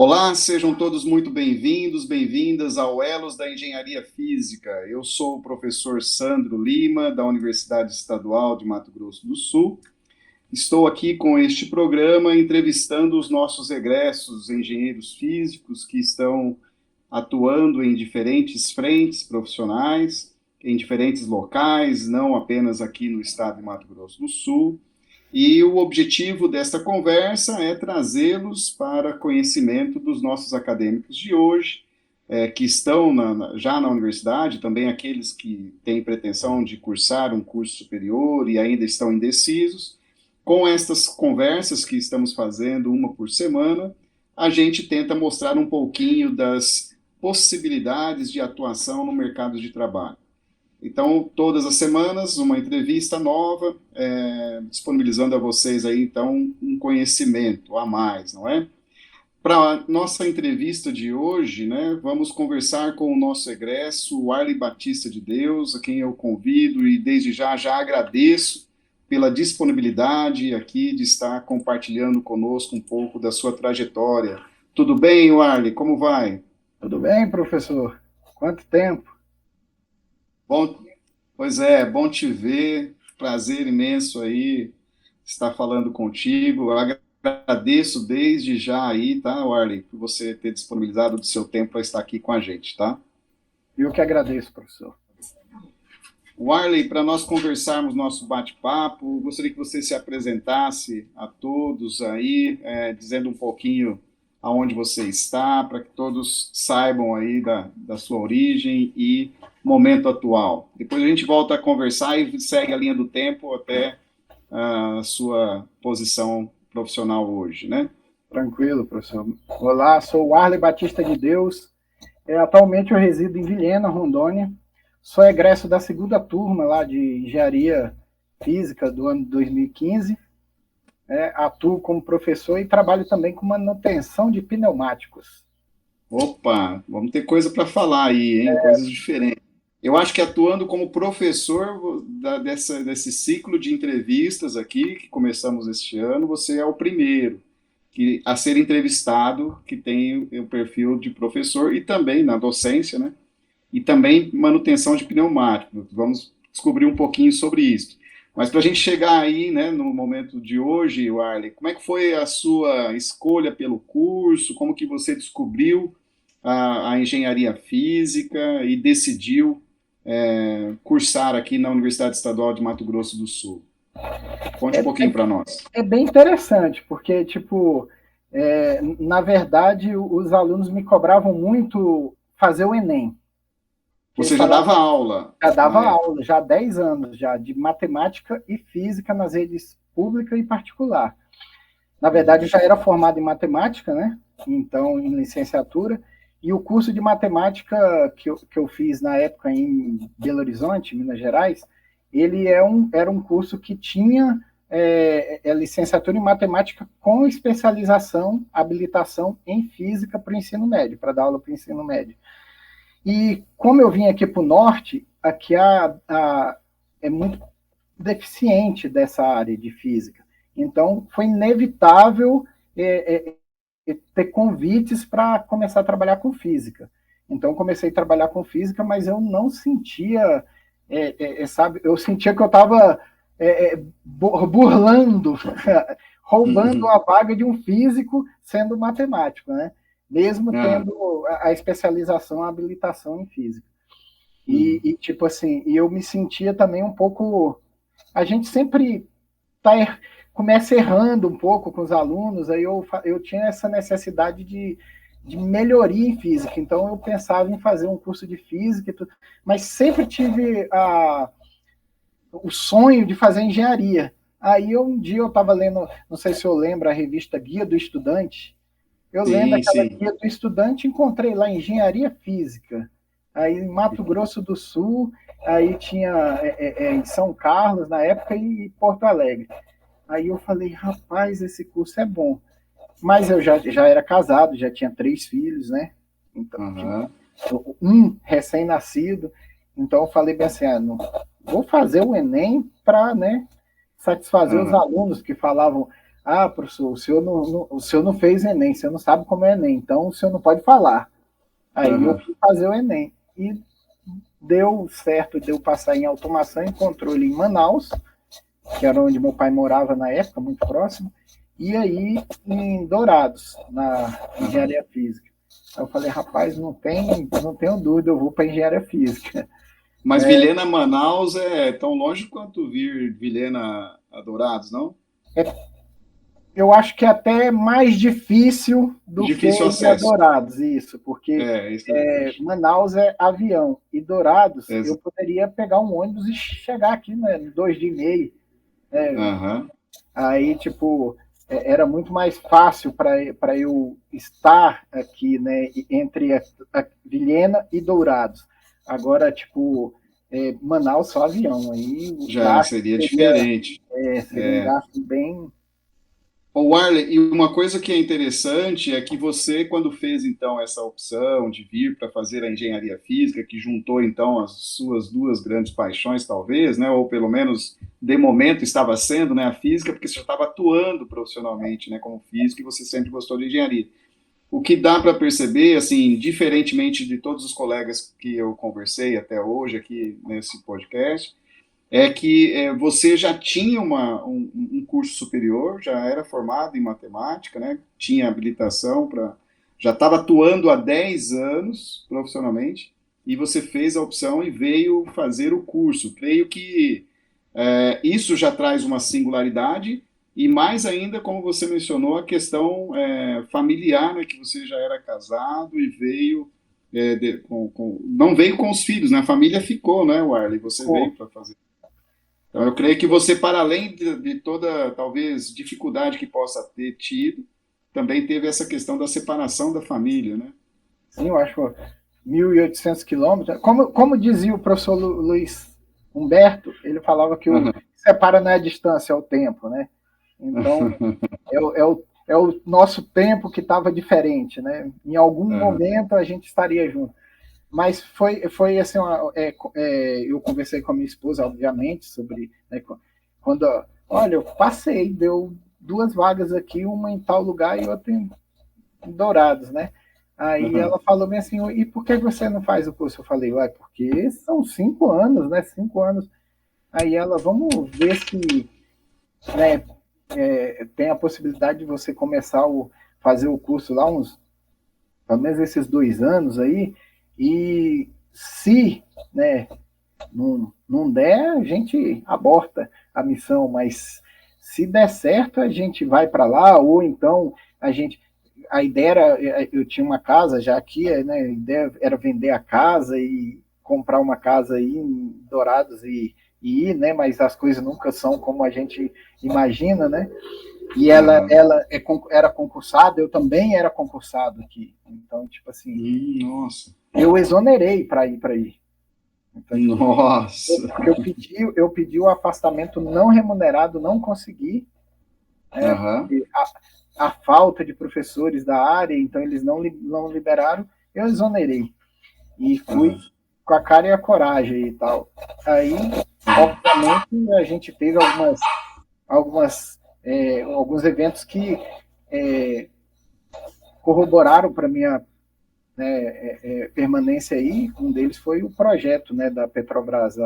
Olá, sejam todos muito bem-vindos, bem-vindas ao Elos da Engenharia Física. Eu sou o professor Sandro Lima, da Universidade Estadual de Mato Grosso do Sul. Estou aqui com este programa entrevistando os nossos egressos engenheiros físicos que estão atuando em diferentes frentes profissionais, em diferentes locais, não apenas aqui no estado de Mato Grosso do Sul. E o objetivo desta conversa é trazê-los para conhecimento dos nossos acadêmicos de hoje, que estão já na universidade, também aqueles que têm pretensão de cursar um curso superior e ainda estão indecisos. Com estas conversas que estamos fazendo, uma por semana, a gente tenta mostrar um pouquinho das possibilidades de atuação no mercado de trabalho. Então, todas as semanas, uma entrevista nova, disponibilizando a vocês aí, então, um conhecimento a mais, não é? Para a nossa entrevista de hoje, né, vamos conversar com o nosso egresso, o Arley Batista de Deus, a quem eu convido e desde já agradeço pela disponibilidade aqui de estar compartilhando conosco um pouco da sua trajetória. Tudo bem, Arley? Como vai? Tudo bem, professor? Quanto tempo? Bom, pois é, bom te ver, prazer imenso aí estar falando contigo. Eu agradeço desde já aí, tá, Warley, por você ter disponibilizado do seu tempo para estar aqui com a gente, tá? Eu que agradeço, professor. Warley, para nós conversarmos nosso bate-papo, gostaria que você se apresentasse a todos aí, dizendo um pouquinho aonde você está, para que todos saibam aí da sua origem e momento atual. Depois a gente volta a conversar e segue a linha do tempo até a sua posição profissional hoje, né? Tranquilo, professor. Olá, sou o Arley Batista de Deus. Atualmente eu resido em Vilhena, Rondônia. Sou egresso da segunda turma lá de Engenharia Física do ano 2015. Atuo como professor e trabalho também com manutenção de pneumáticos. Opa, vamos ter coisa para falar aí, hein? Coisas diferentes. Eu acho que atuando como professor desse ciclo de entrevistas aqui, que começamos este ano, você é o primeiro a ser entrevistado que tem o perfil de professor e também na docência, né? E também manutenção de pneumático. Vamos descobrir um pouquinho sobre isso. Mas para a gente chegar aí, né, no momento de hoje, Warley, como é que foi a sua escolha pelo curso? Como que você descobriu a engenharia física e decidiu cursar aqui na Universidade Estadual de Mato Grosso do Sul? Conte um É, pouquinho para nós. é bem interessante, porque, tipo, na verdade, os alunos me cobravam muito fazer o Enem. Que eles Você já falavam, dava aula já na dava época? aula, já há 10 anos, já, de matemática e física nas redes pública e particular. Na verdade, eu já era formado em matemática, né? Então, em licenciatura, e o curso de matemática que eu fiz na época em Belo Horizonte, Minas Gerais, ele era um curso que tinha licenciatura em matemática com especialização, habilitação em física para o ensino médio, para dar aula para o ensino médio. E como eu vim aqui para o norte, aqui é muito deficiente dessa área de física. Então, foi inevitável ter convites para começar a trabalhar com física. Então, comecei a trabalhar com física, mas eu não sentia, sabe, eu sentia que eu estava burlando, roubando a vaga de um físico sendo matemático, né? Mesmo Ah, tendo a especialização, a habilitação em física. Tipo assim, eu me sentia também um pouco. A gente sempre começa errando um pouco com os alunos, aí eu tinha essa necessidade de melhoria em física, então eu pensava em fazer um curso de física e tudo, mas sempre tive o sonho de fazer engenharia. Aí um dia eu estava lendo, não sei se eu lembro, a revista Guia do Estudante. Eu lendo sim, aquela sim. guia do estudante, encontrei lá engenharia física. Aí em Mato Grosso do Sul, aí tinha em São Carlos na época e Porto Alegre. Aí eu falei, rapaz, esse curso é bom. Mas eu já era casado, já tinha 3 filhos, né? Então, Aham. um recém-nascido. Então eu falei bem assim, não, vou fazer o Enem para, né, satisfazer os Aham. alunos que falavam. ah, professor, o senhor não fez Enem, o senhor não sabe como é Enem, então o senhor não pode falar. Aí eu fui fazer o Enem. E deu certo, deu passar em automação e controle em Manaus, que era onde meu pai morava na época, muito próximo, e aí em Dourados, na engenharia física. Aí eu falei, rapaz, não tenho dúvida, eu vou para engenharia física. Mas Vilhena, Manaus é tão longe quanto vir Vilhena a Dourados, não? Eu acho que é até mais difícil do Difícil que ir a acesso. Dourados, isso, porque Isso que eu acho. Manaus é avião, e Dourados eu Exato. poderia pegar um ônibus e chegar aqui, né, em 2 dias e meio. Aham. Aí, tipo, era muito mais fácil para eu estar aqui, né, entre a Vilhena e Dourados. Agora, tipo, Manaus só avião, aí o Já gasto seria diferente. seria um gasto bem. Ô, Arley, e uma coisa que é interessante é que você, quando fez então essa opção de vir para fazer a engenharia física, que juntou então as suas duas grandes paixões, talvez, né, ou pelo menos de momento estava sendo, né, a física, porque você já estava atuando profissionalmente, né, como físico e você sempre gostou de engenharia. O que dá para perceber, assim, diferentemente de todos os colegas que eu conversei até hoje aqui nesse podcast, é que você já tinha um curso superior, já era formado em matemática, né? Tinha habilitação para. Já estava atuando há 10 anos profissionalmente, e você fez a opção e veio fazer o curso. Creio que isso já traz uma singularidade, e mais ainda, como você mencionou, a questão familiar, né? Que você já era casado e veio. Não veio com os filhos, né? A família ficou, né, Warley? Você veio para fazer. Então, eu creio que você, para além de toda, talvez, dificuldade que possa ter tido, também teve essa questão da separação da família, né? Sim, eu acho 1.800 quilômetros. Como dizia o professor Luiz Humberto, ele falava que o que separa não é a distância, é o tempo, né? Então, é o nosso tempo que estava diferente, né? Em algum momento a gente estaria junto. Mas foi assim, eu conversei com a minha esposa, obviamente, sobre, né, quando, olha, eu passei, deu 2 vagas aqui, uma em tal lugar e outra em Dourados, né? Aí ela falou bem assim, e por que você não faz o curso? Eu falei, ué, porque são 5 anos, né? 5 anos. Aí ela, vamos ver se, né, tem a possibilidade de você começar fazer o curso lá pelo menos esses 2 anos aí, e se, né, não der, a gente aborta a missão, mas se der certo, a gente vai para lá, ou então a ideia era, eu tinha uma casa já aqui, né, a ideia era vender a casa e comprar uma casa aí em Dourados e ir, né, mas as coisas nunca são como a gente imagina, né, e ela era concursada, eu também era concursado aqui. Então, tipo assim, Nossa. eu exonerei para ir para aí. Então, tipo, nossa. Eu pedi o afastamento não remunerado, não consegui. A falta de professores da área, então eles não liberaram, eu exonerei. E fui com a cara e a coragem e tal. Aí, obviamente, a gente teve alguns eventos que corroboraram para minha permanência aí. Um deles foi o projeto, né, da Petrobras.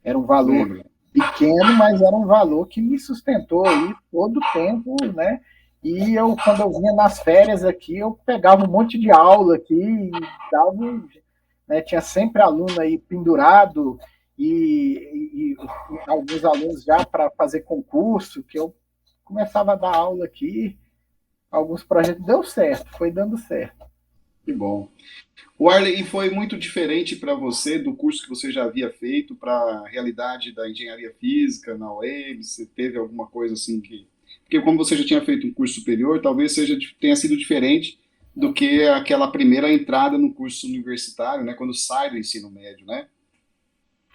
Era um valor pequeno, mas era um valor que me sustentou aí todo o tempo, né? E quando eu vinha nas férias aqui, eu pegava um monte de aula aqui e dava, né, tinha sempre aluno aí pendurado e alguns alunos já para fazer concurso, que eu começava a dar aula aqui, alguns projetos, deu certo, foi dando certo. Que bom. O Arley, e foi muito diferente para você do curso que você já havia feito para a realidade da engenharia física na UEM? Você teve alguma coisa assim que... Porque como você já tinha feito um curso superior, talvez tenha sido diferente do que aquela primeira entrada no curso universitário, né? Quando sai do ensino médio, né?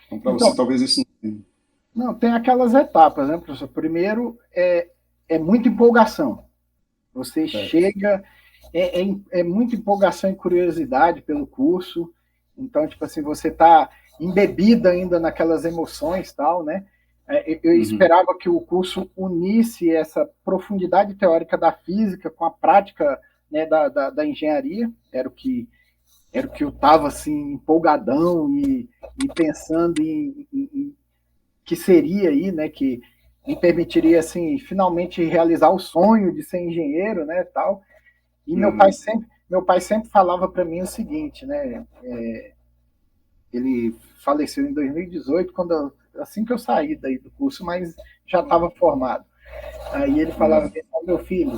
Então, para você, talvez isso não... Não, tem aquelas etapas, né, professor? Primeiro, é muita empolgação. Você chega, é muita empolgação e curiosidade pelo curso. Então, tipo assim, você está embebida ainda naquelas emoções, tal, né? Eu Uhum. esperava que o curso unisse essa profundidade teórica da física com a prática, né, da engenharia. Era o que eu estava assim empolgadão e pensando em que seria aí, né, que me permitiria assim finalmente realizar o sonho de ser engenheiro, né, tal. E Uhum. meu pai sempre falava para mim o seguinte, né, ele faleceu em 2018 assim que eu saí daí do curso, mas já estava formado. Aí ele falava, Uhum. meu filho,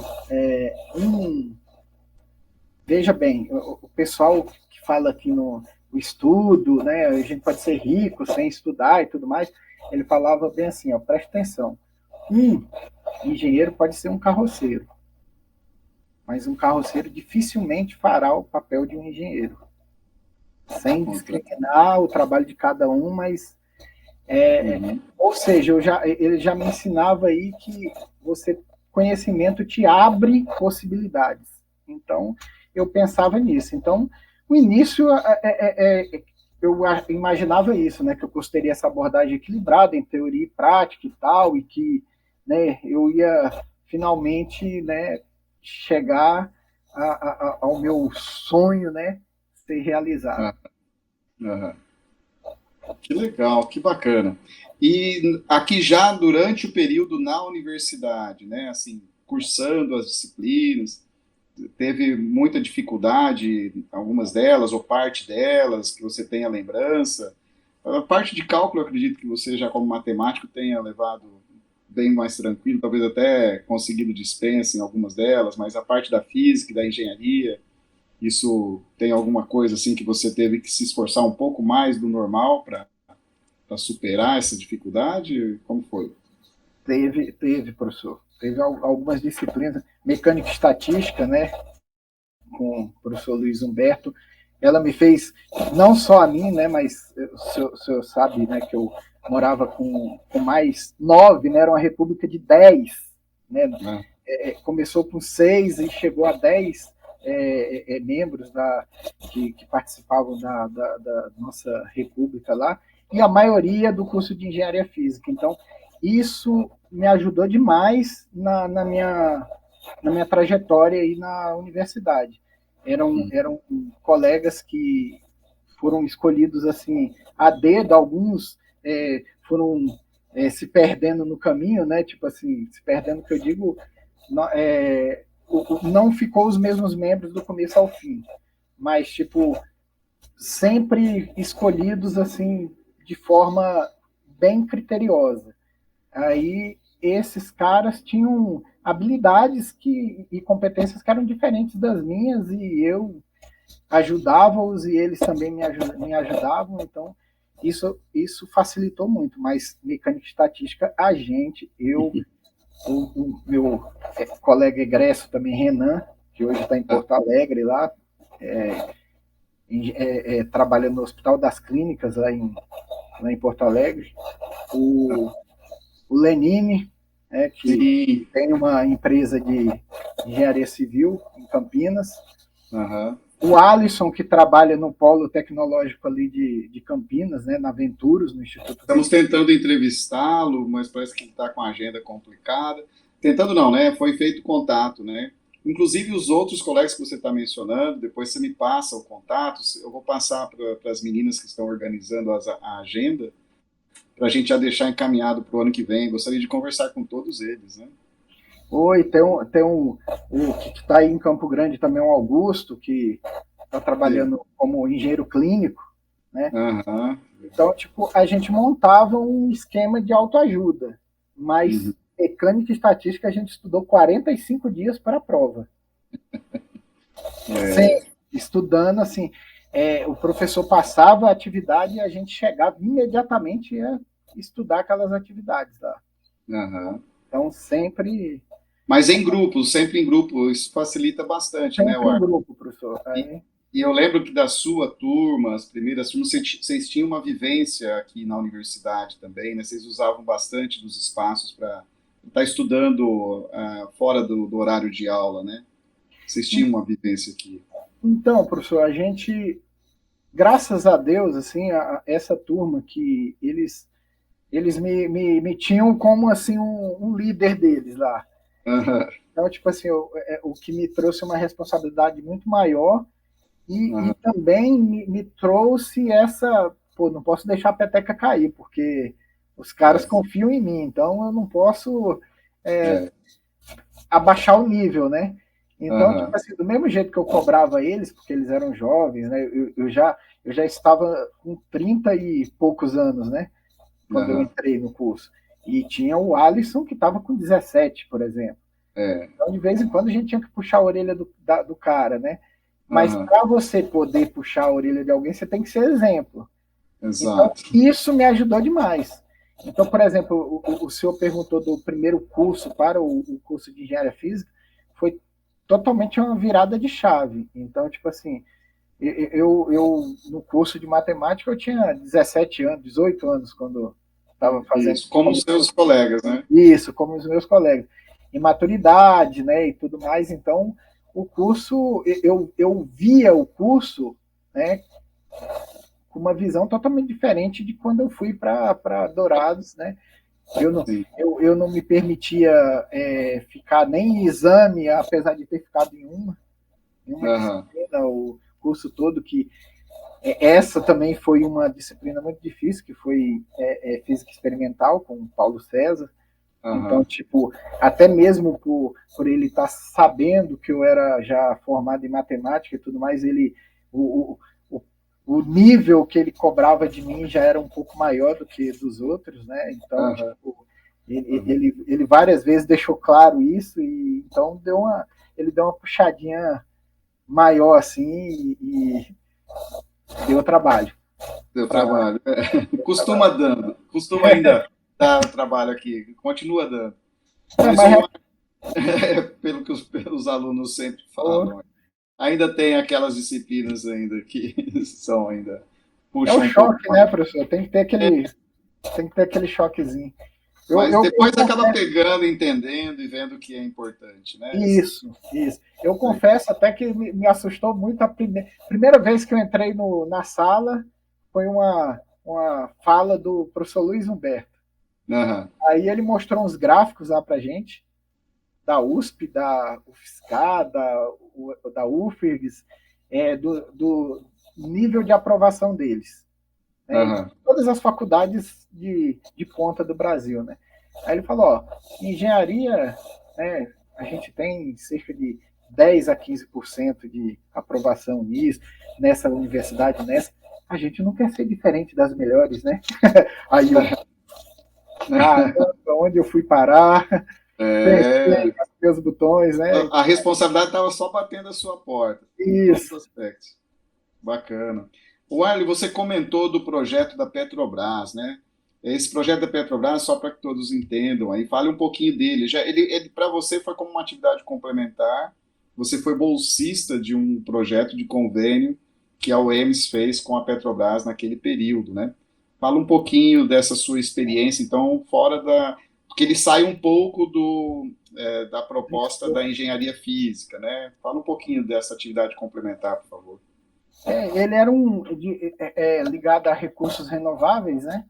veja bem, o pessoal que fala aqui no o estudo, né, a gente pode ser rico sem estudar e tudo mais, ele falava bem assim, ó, presta atenção, um engenheiro pode ser um carroceiro, mas um carroceiro dificilmente fará o papel de um engenheiro, sem Contra. discriminar o trabalho de cada um, mas Uhum. ou seja, ele já me ensinava aí que você conhecimento te abre possibilidades. Então, eu pensava nisso. Então, o início eu imaginava isso, né, que eu gostaria essa abordagem equilibrada em teoria e prática e tal, e que, né, eu ia finalmente, né, chegar ao meu sonho, né, ser realizado. Ah, aham. Que legal, que bacana. E aqui já durante o período na universidade, né, assim, cursando as disciplinas, teve muita dificuldade, algumas delas, ou parte delas, que você tenha lembrança. A parte de cálculo, eu acredito que você, já como matemático, tenha levado bem mais tranquilo, talvez até conseguido dispensa em algumas delas, mas a parte da física e da engenharia, isso tem alguma coisa assim que você teve que se esforçar um pouco mais do normal para superar essa dificuldade? Como foi? Teve, professor. Teve algumas disciplinas, mecânica e estatística, né, com o professor Luiz Humberto. Ela me fez, não só a mim, né, mas o senhor sabe, né, que eu morava com mais 9, né, era uma república de 10, né, Ah, começou com 6 e chegou a 10 membros que participavam da nossa república lá, e a maioria do curso de engenharia física. Então, isso me ajudou demais na minha trajetória aí na universidade. Eram colegas que foram escolhidos assim a dedo, alguns foram se perdendo no caminho, né? Tipo assim, se perdendo, que eu digo, não ficou os mesmos membros do começo ao fim, mas tipo sempre escolhidos assim de forma bem criteriosa. Aí esses caras tinham habilidades e competências que eram diferentes das minhas e eu ajudava-os e eles também me ajudavam, então isso facilitou muito, mas mecânica e estatística, o meu colega egresso também, Renan, que hoje está em ah, Porto Alegre, lá, trabalhando no Hospital das Clínicas, lá em Porto Alegre, ah, o Lenine, que sim, tem uma empresa de engenharia civil em Campinas, aham. o Alisson, que trabalha no polo tecnológico ali de Campinas, né, na Venturos, no Instituto Estamos Venturos. tentando entrevistá-lo, mas parece que ele está com a agenda complicada. Tentando não, né? Foi feito contato, né? Inclusive os outros colegas que você está mencionando, depois você me passa o contato, eu vou passar para as meninas que estão organizando a agenda, para a gente já deixar encaminhado para o ano que vem. Gostaria de conversar com todos eles, né? Oi, tem o que está aí em Campo Grande também, um Augusto, que está Sim. trabalhando como engenheiro clínico, né? Aham. Então, tipo, a gente montava um esquema de autoajuda, Uhum. mas mecânica e estatística a gente estudou 45 dias para a prova. É, Sim, estudando assim, o professor passava a atividade e a gente chegava imediatamente a estudar aquelas atividades lá. aham. Então, sempre, Mas em grupo, sempre em grupo, isso facilita bastante, né, sempre em War? grupo, professor. E, Aí, e eu lembro que da sua turma, as primeiras turmas, vocês tinham uma vivência aqui na universidade também, né? Vocês usavam bastante dos espaços para estar estudando fora do horário de aula, né? Vocês tinham uma vivência aqui. então, professor, a gente, graças a Deus, assim, essa turma que eles eles me tinham como assim um líder deles lá. Aham. Então, tipo assim, o que me trouxe uma responsabilidade muito maior e Aham. também me trouxe essa, pô, não posso deixar a peteca cair, porque os caras É, confiam em mim, então eu não posso é. abaixar o nível, né? Então, tipo Aham. assim, do mesmo jeito que eu cobrava eles, porque eles eram jovens, né? Eu já estava com 30 e poucos anos, né? Quando eu Aham. entrei no curso. E tinha o Alisson, que estava com 17, por exemplo. É. Então, de vez em quando, a gente tinha que puxar a orelha do cara, né? Mas Aham. para você poder puxar a orelha de alguém, você tem que ser exemplo. Então, Exato. isso me ajudou demais. Então, por exemplo, o senhor perguntou do primeiro curso para o curso de engenharia física, foi totalmente uma virada de chave. Então, tipo assim, no curso de matemática eu tinha 17 anos, 18 anos quando estava fazendo Isso, como os seus colegas, né? isso, como os meus colegas. Em maturidade, né, e tudo mais. Então, o curso, eu via o curso, né, com uma visão totalmente diferente de quando eu fui para Dourados, né? Eu não, Sim. eu não me permitia ficar nem em exame, apesar de ter ficado em uma Aham. disciplina o curso todo, que essa também foi uma disciplina muito difícil, que foi física experimental com o Paulo César. Então, Aham. tipo, até mesmo por ele estar sabendo que eu era já formado em matemática e tudo mais, o, o, o nível que ele cobrava de mim já era um pouco maior do que dos outros, né? Então, Aham. tipo, ele, Aham. ele, ele várias vezes deixou claro isso e então ele deu uma puxadinha maior assim e deu trabalho. Deu Pra, trabalho. É. deu Costuma trabalho. dando. Costuma ainda dar trabalho aqui. Continua dando. Mas Mas pelo que os alunos sempre falam, ainda tem aquelas disciplinas ainda que são ainda é o puxam um pouco choque, mais. né, professor? Tem que ter aquele choquezinho. Mas Eu depois acaba confesso, pegando, entendendo e vendo que é importante, né? isso. Eu confesso até que me assustou muito a primeira vez que eu entrei na sala foi uma fala do professor Luiz Humberto. Aham. Aí ele mostrou uns gráficos lá pra gente, da USP, da UFSCar, da UFRGS, do nível de aprovação deles, né, de Aham. todas as faculdades de ponta do Brasil, né? Aí ele falou, ó, engenharia, né, a gente tem cerca de 10 a 15% de aprovação nisso, nessa universidade, nessa. A gente não quer ser diferente das melhores, né? Aí eu, caramba, onde eu fui parar? Pensei É, nos meus botões, né? a responsabilidade estava só batendo a sua porta, em todos os Isso. aspectos. Bacana. O Arley, você comentou do projeto da Petrobras, né? Esse projeto da Petrobras, só para que todos entendam, aí fale um pouquinho dele. Ele para você foi como uma atividade complementar. Você foi bolsista de um projeto de convênio que a UEMS fez com a Petrobras naquele período, né? Fala um pouquinho dessa sua experiência, então, fora da. Porque ele sai um pouco da proposta da engenharia física, né? Fala um pouquinho dessa atividade complementar, por favor. Ele era ligado a recursos renováveis, né?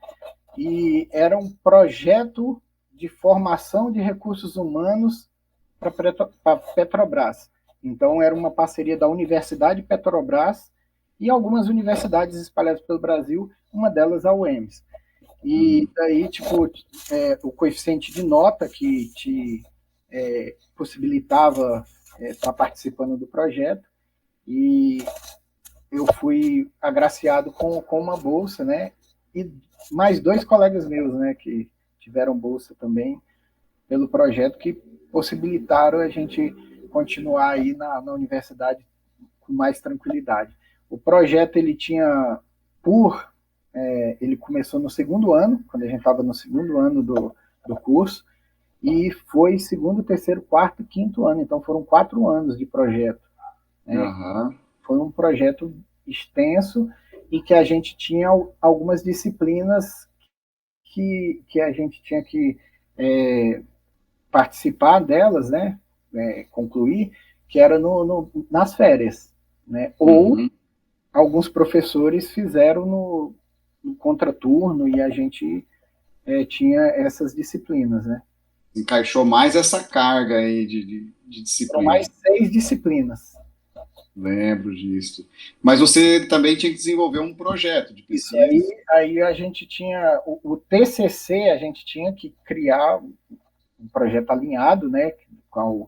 E era um projeto de formação de recursos humanos para Petrobras. Então, era uma parceria da Universidade Petrobras e algumas universidades espalhadas pelo Brasil, uma delas a UEMS. E Uhum. daí, tipo, o coeficiente de nota que te possibilitava estar participando do projeto. E eu fui agraciado com uma bolsa, né? E mais dois colegas meus, né, que tiveram bolsa também pelo projeto, que possibilitaram a gente continuar aí na universidade com mais tranquilidade. O projeto ele tinha ele começou no segundo ano, quando a gente estava no segundo ano do curso, e foi segundo, terceiro, quarto, quinto ano. Então foram 4 anos de projeto, né? Aham. Foi um projeto extenso e que a gente tinha algumas disciplinas que a gente tinha que participar delas, né? Concluir, que era nas férias, né? Ou Uhum. alguns professores fizeram no contraturno e a gente tinha essas disciplinas, né? Encaixou mais essa carga aí de Foram disciplina. mais 6 disciplinas. Lembro disso. Mas você também tinha que desenvolver um projeto de Isso, pesquisa. aí a gente tinha, o TCC, a gente tinha que criar um projeto alinhado, né, com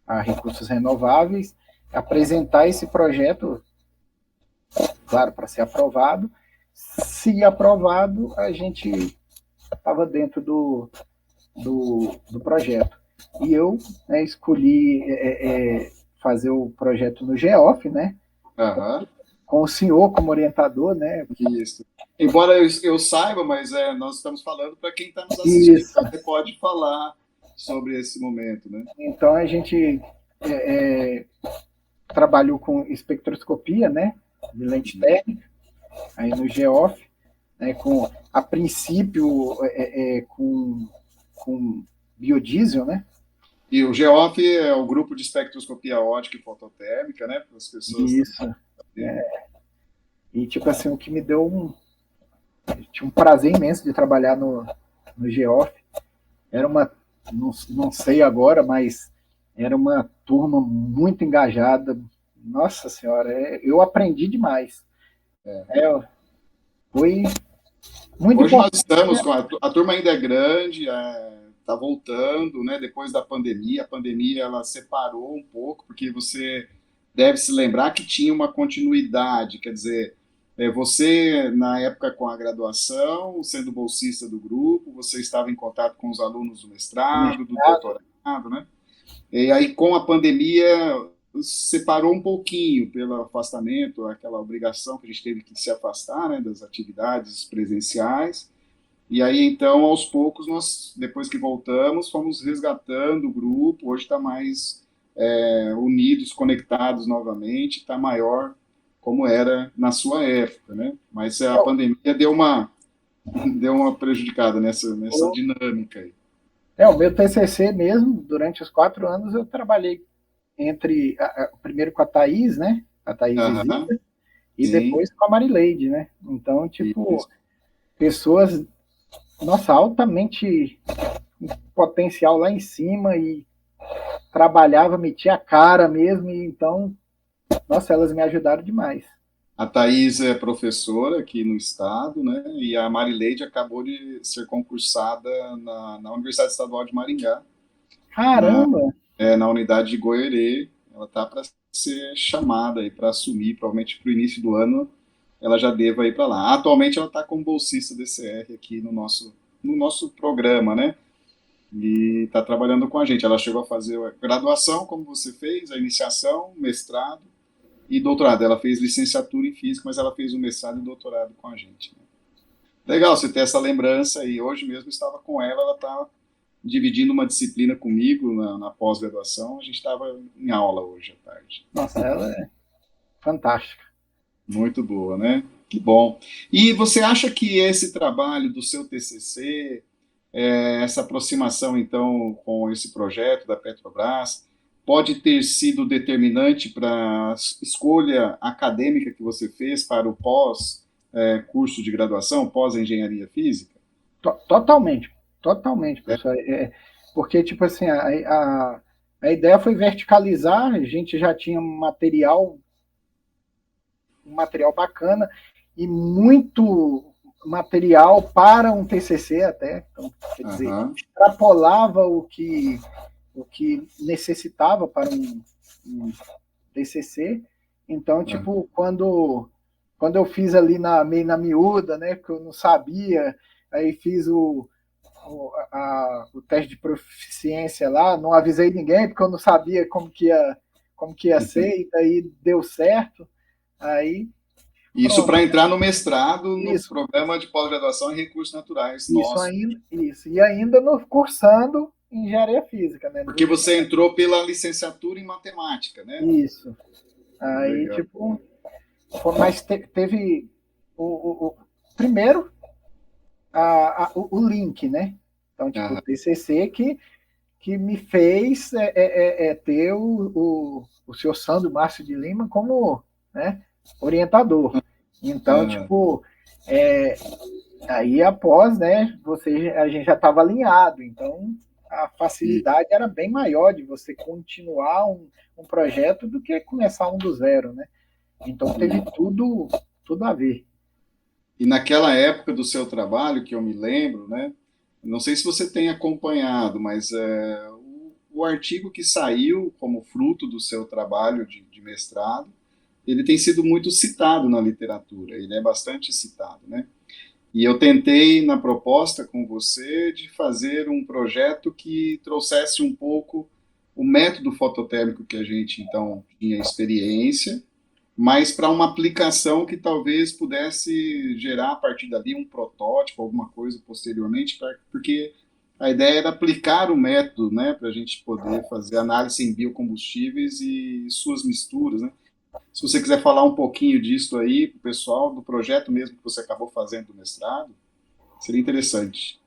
a Recursos Renováveis, apresentar esse projeto, claro, para ser aprovado. Se aprovado, a gente estava dentro do projeto. E eu, né, escolhi fazer o projeto no GEOF, né, Aham. com o senhor como orientador, né? Isso. Embora eu saiba, mas nós estamos falando para quem está nos assistindo. Isso. Você pode falar sobre esse momento, né? Então a gente trabalhou com espectroscopia, né? De lente térmica, aí no GEOF, né? Com, a princípio, com biodiesel, né? E o GEOF é o grupo de espectroscopia óptica e fototérmica, né? Para as pessoas. Isso. E tipo assim, o que me deu tinha um prazer imenso de trabalhar no GEOF. Era uma, não sei agora, mas era uma turma muito engajada. Nossa Senhora, eu aprendi demais. Foi muito Hoje nós importante. estamos com a turma ainda é grande, está voltando, né? Depois da pandemia, a pandemia ela separou um pouco, porque você deve se lembrar que tinha uma continuidade, quer dizer, você na época com a graduação, sendo bolsista do grupo, você estava em contato com os alunos do mestrado, do doutorado, né? E aí com a pandemia separou um pouquinho pelo afastamento, aquela obrigação que a gente teve que se afastar, né, das atividades presenciais. E aí, então, aos poucos, nós, depois que voltamos, fomos resgatando o grupo. Hoje está mais unidos, conectados novamente, está maior como era na sua época, né? Mas a pandemia deu uma prejudicada nessa dinâmica aí. O meu TCC mesmo, durante os 4 anos, eu trabalhei primeiro com a Thaís, né? A Thaís Aham, Exília, e sim, depois com a Marileide, né? Então, tipo, isso. pessoas, nossa, altamente potencial lá em cima e trabalhava, metia a cara mesmo, e então, nossa, elas me ajudaram demais. A Thaís é professora aqui no estado, né? E a Marileide acabou de ser concursada na Universidade Estadual de Maringá, Caramba! na unidade de Goerê. Ela está para ser chamada aí para assumir, provavelmente para o início do ano ela já deva ir para lá. Atualmente ela está como bolsista DCR aqui no nosso programa, né? E está trabalhando com a gente. Ela chegou a fazer a graduação, como você fez, a iniciação, mestrado e doutorado. Ela fez licenciatura em física, mas ela fez o mestrado e doutorado com a gente. Né? Legal você ter essa lembrança e hoje mesmo estava com ela está dividindo uma disciplina comigo na pós-graduação. A gente estava em aula hoje à tarde. Nossa, ela é fantástica. Muito boa, né? Que bom. E você acha que esse trabalho do seu TCC, essa aproximação, então, com esse projeto da Petrobras, pode ter sido determinante para a escolha acadêmica que você fez para o curso de graduação, pós-engenharia física? Totalmente, totalmente, professor. Porque, tipo assim, a ideia foi verticalizar, a gente já tinha um material bacana e muito material para um TCC até, então, quer dizer, extrapolava o que necessitava para um TCC. Então, tipo, quando eu fiz ali meio na miúda, né, que eu não sabia, aí fiz o teste de proficiência lá, não avisei ninguém, porque eu não sabia como que ia ser, e daí deu certo. Aí, isso para entrar no mestrado no isso, programa de pós-graduação em recursos naturais isso, nosso. e ainda no cursando engenharia física, né? Porque você entrou pela licenciatura em matemática, né? Isso. Aí, Legal. tipo, mas teve primeiro o link, né? Então, tipo, o TCC que me fez ter o senhor Sandro Márcio de Lima como, né, orientador. Então, tipo, Aí, após, né, a gente já estava alinhado, então a E, facilidade era bem maior de você continuar um projeto do que começar um do zero, né? Então teve tudo a ver. e naquela época do seu trabalho, que eu me lembro, né? Não sei se você tem acompanhado, mas o artigo que saiu como fruto do seu trabalho de mestrado, ele tem sido muito citado na literatura, ele é bastante citado, né? E eu tentei, na proposta com você, de fazer um projeto que trouxesse um pouco o método fototérmico que a gente, então, tinha experiência, mas para uma aplicação que talvez pudesse gerar, a partir dali, um protótipo, alguma coisa posteriormente, porque a ideia era aplicar o método, né, para a gente poder fazer análise em biocombustíveis e suas misturas, né? Se você quiser falar um pouquinho disso aí para o pessoal, do projeto mesmo que você acabou fazendo do mestrado, seria interessante.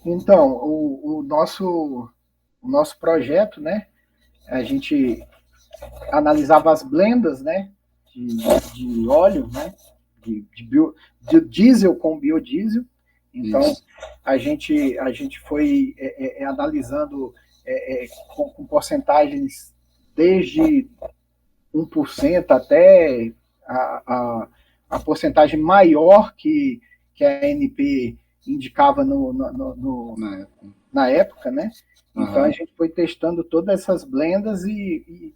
Então, o nosso projeto, né, a gente analisava as blendas, né, de, de óleo, né, de diesel com biodiesel. Então, Isso. a gente foi analisando com porcentagens desde 1% até a porcentagem maior que a ANP indicava Na época. na época, né? Então a Aham. gente foi testando todas essas blendas e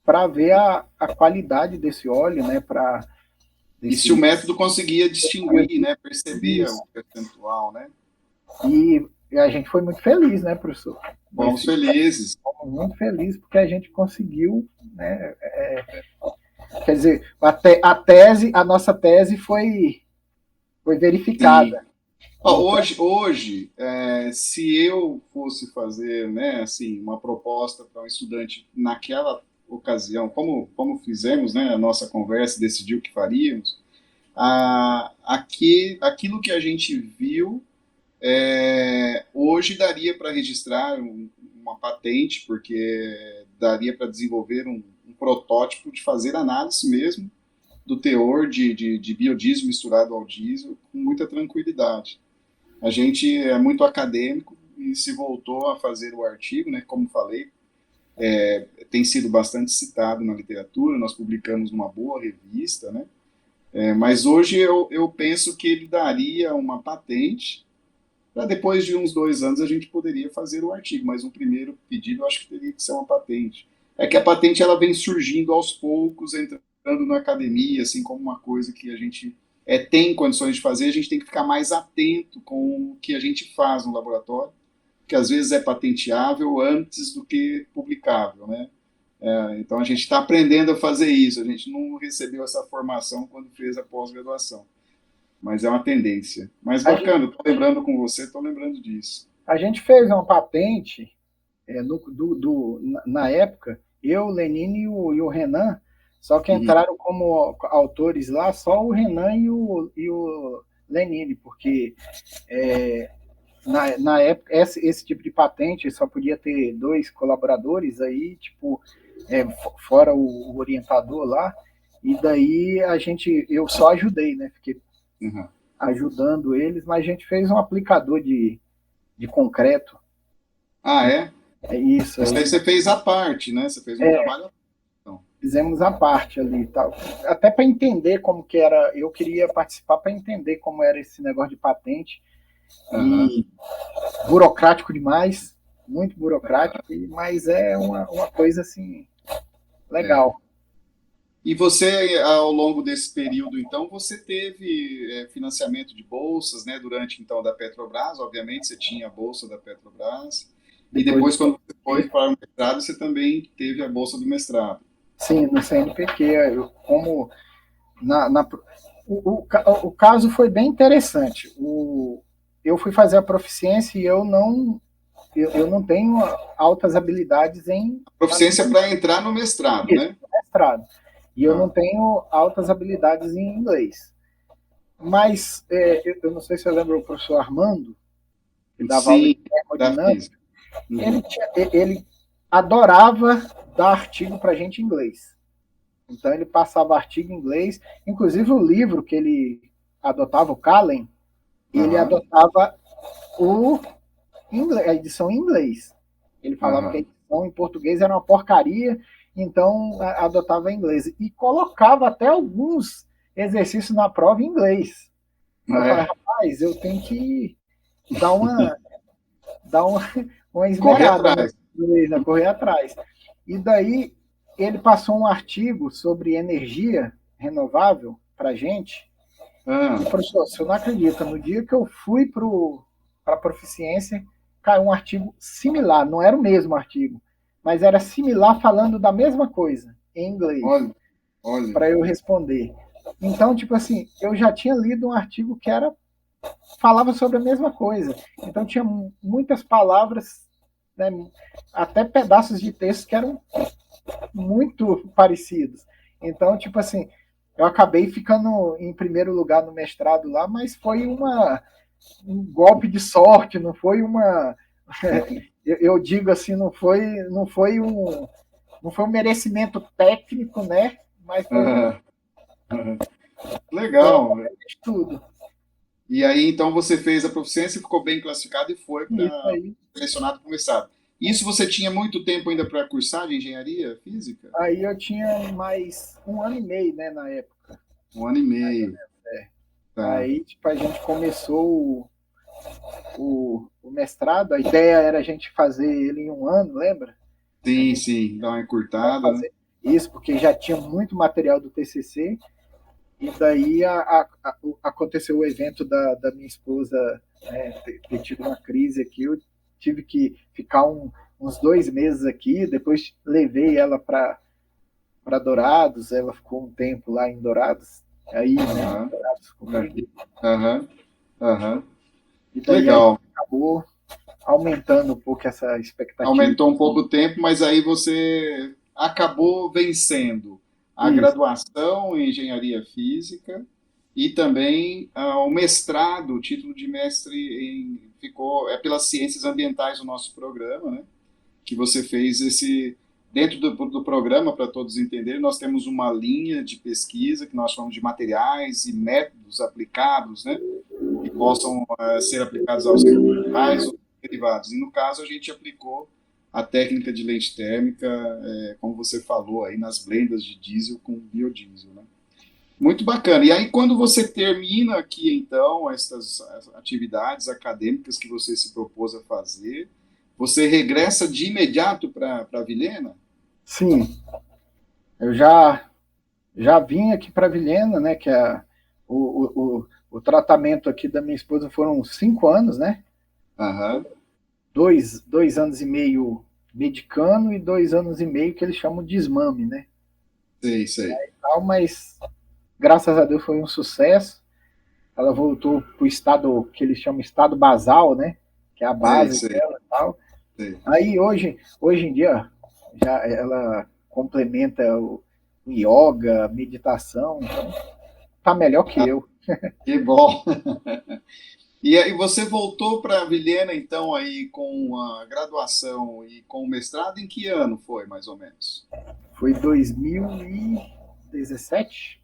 para ver a qualidade desse óleo, né? Para E se o desse método conseguia distinguir, né, perceber isso. o percentual, né? E a gente foi muito feliz, né, professor? Fomos felizes. Fomos muito felizes porque a gente conseguiu, né? Quer dizer, a nossa tese foi Sim. verificada. Ó, Então, hoje se eu fosse fazer, né, assim, uma proposta para um estudante naquela ocasião, como fizemos, né, a nossa conversa, decidiu que faríamos, aquilo que a gente viu hoje daria para registrar uma patente, porque daria para desenvolver um protótipo de fazer análise mesmo do teor de biodiesel misturado ao diesel com muita tranquilidade. A gente é muito acadêmico e se voltou a fazer o artigo, né? Como falei, tem sido bastante citado na literatura, nós publicamos numa boa revista, né? Mas hoje eu penso que ele daria uma patente para depois de uns 2 anos a gente poderia fazer o artigo, mas um primeiro pedido eu acho que teria que ser uma patente. É que a patente ela vem surgindo aos poucos, entrando na academia, assim como uma coisa que a gente tem condições de fazer, a gente tem que ficar mais atento com o que a gente faz no laboratório, que às vezes é patenteável antes do que publicável, né? Então a gente está aprendendo a fazer isso, a gente não recebeu essa formação quando fez a pós-graduação, mas é uma tendência. Mas a gente, bacana, estou lembrando com você, estou lembrando disso. a gente fez uma patente na época, eu, o Lenine e o Renan, só que Uhum. entraram como autores lá só o Renan e o Lenine, porque na época esse tipo de patente só podia ter 2 colaboradores aí, tipo, fora o orientador lá, e daí eu só ajudei, né? Fiquei Uhum. ajudando eles, mas a gente fez um aplicador de concreto. Ah, é? É isso Mas aí. aí você fez a parte, né? Você fez um trabalho à parte, então. Fizemos a parte ali e tal. Até para entender como que era, eu queria participar para entender como era esse negócio de patente. Uhum. E burocrático demais, muito burocrático, mas é uma coisa assim, É. legal. E você, ao longo desse período, então, você teve financiamento de bolsas, né? Durante, então, da Petrobras, obviamente, você tinha a bolsa da Petrobras. E Depois do depois, quando você foi CNPq, para o mestrado, você também teve a bolsa do mestrado. sim, no CNPq, como na o caso foi bem interessante. Eu fui fazer a proficiência e eu não tenho altas habilidades em Proficiência para entrar no mestrado, isso, né? mestrado. E eu não Ah, tenho altas habilidades em inglês. Mas eu não sei se você lembra o professor Armando, que dava aula de sim, da termodinâmica, física. Uhum. ele adorava dar artigo para a gente em inglês. Então ele passava artigo em inglês, inclusive o livro que ele adotava, o Kallen, ele adotava a edição em inglês. Ele falava que a edição em português era uma porcaria, então adotava em inglês. E colocava até alguns exercícios na prova em inglês. Eu falei, rapaz, eu tenho que dar uma esmerada correr atrás. E daí ele passou um artigo sobre energia renovável para a gente. E, professor, você não acredita, no dia que eu fui para a proficiência, caiu um artigo similar, não era o mesmo artigo, mas era similar falando da mesma coisa, em inglês, para eu responder. Então, tipo assim, eu já tinha lido um artigo que falava sobre a mesma coisa. Então, tinha muitas palavras, né, até pedaços de texto que eram muito parecidos. Então, tipo assim, eu acabei ficando em primeiro lugar no mestrado lá, mas foi um golpe de sorte, não foi uma... eu digo assim, não foi um merecimento técnico, né? Mas foi legal. Tudo. E aí, então, você fez a proficiência, ficou bem classificado e foi selecionado para o mestrado. Isso você tinha muito tempo ainda para cursar de engenharia física? Aí eu tinha mais 1 ano e meio, né, na época. 1 ano e meio. Tá. Aí, tipo, a gente começou o mestrado, a ideia era a gente fazer ele em 1 ano, lembra? Sim, dar uma encurtada. Isso, porque já tinha muito material do TCC, e daí aconteceu o evento da minha esposa, né, ter tido uma crise aqui, eu tive que ficar uns 2 meses aqui, depois levei ela para Dourados, ela ficou um tempo lá em Dourados, aí, né, Dourados comigo. E daí legal. Acabou aumentando um pouco essa expectativa. Aumentou um pouco o tempo, mas aí você acabou vencendo a graduação em engenharia física e também o mestrado, o título de mestre pelas ciências ambientais do nosso programa, né? Que você fez dentro do programa, para todos entenderem, nós temos uma linha de pesquisa que nós chamamos de materiais e métodos aplicados, né? Que possam ser aplicados aos materiais ou derivados. E no caso a gente aplicou a técnica de lente térmica, como você falou aí, nas blendas de diesel com biodiesel, né? Muito bacana. E aí, quando você termina aqui, então, essas atividades acadêmicas que você se propôs a fazer, você regressa de imediato para Vilhena? Sim. Eu já vim aqui para Vilhena, né, que o tratamento aqui da minha esposa foram 5 anos, né? 2 anos e meio medicando e 2 anos e meio que eles chamam de desmame, né? Sei. Mas, graças a Deus, foi um sucesso. Ela voltou para o estado que eles chamam de estado basal, né? Que é a base dela e tal. Aí, hoje em dia, já ela complementa o yoga, a meditação, então tá melhor que eu. Que bom! E aí você voltou para Vilhena, então, aí com a graduação e com o mestrado, em que ano foi, mais ou menos? Foi 2017.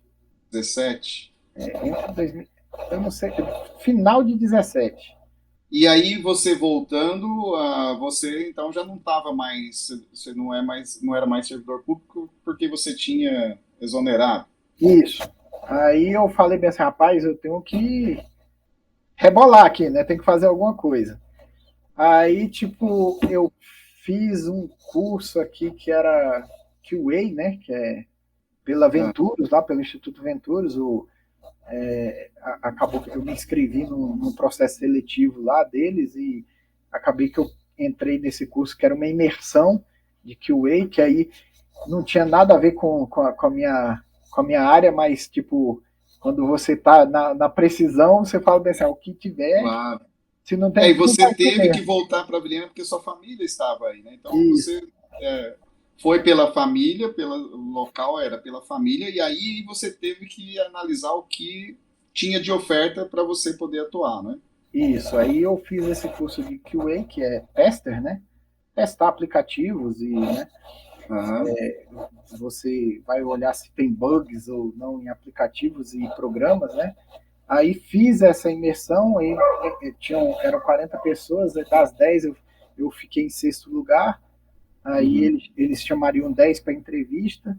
17? Entre 2000, eu não sei, final de 17. E aí você voltando, você então já não estava mais, você não era mais servidor público porque você tinha exonerado. Isso. Aí eu falei bem assim, rapaz, eu tenho que rebolar aqui, né? Tem que fazer alguma coisa. Aí, tipo, eu fiz um curso aqui que era QA, né? Que é pela Venturos, lá pelo Instituto Venturos, acabou que eu me inscrevi num processo seletivo lá deles e acabei que eu entrei nesse curso que era uma imersão de QA, que aí não tinha nada a ver com a minha área, mas tipo, quando você está na precisão, você fala bem assim, o que tiver, claro. Se não tem, e você teve que voltar para Vilhena porque sua família estava aí, né? Então você foi pela família, pelo local era pela família, e aí você teve que analisar o que tinha de oferta para você poder atuar, né? Isso, aí eu fiz esse curso de QA, que é tester, né? Testar aplicativos e, né? Você vai olhar se tem bugs ou não em aplicativos e programas, né? Aí fiz essa imersão, aí eram 40 pessoas, das 10 eu fiquei em sexto lugar, aí eles chamariam 10 para entrevista,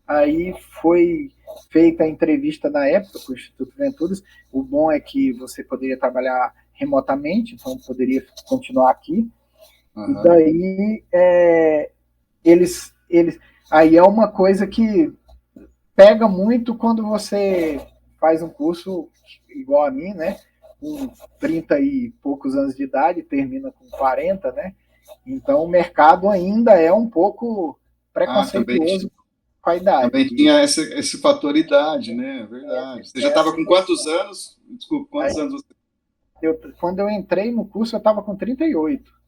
aí foi feita a entrevista na época com o Instituto Venturas. O bom é que você poderia trabalhar remotamente, então poderia continuar aqui. E daí aí é uma coisa que pega muito quando você faz um curso igual a mim, né? Com 30 e poucos anos de idade, termina com 40, né? Então o mercado ainda é um pouco preconceituoso com a idade. Também tinha esse fator idade, né? Verdade. Você já estava com quantos anos? Desculpa, quantos anos você... Quando eu entrei no curso, eu estava com 38.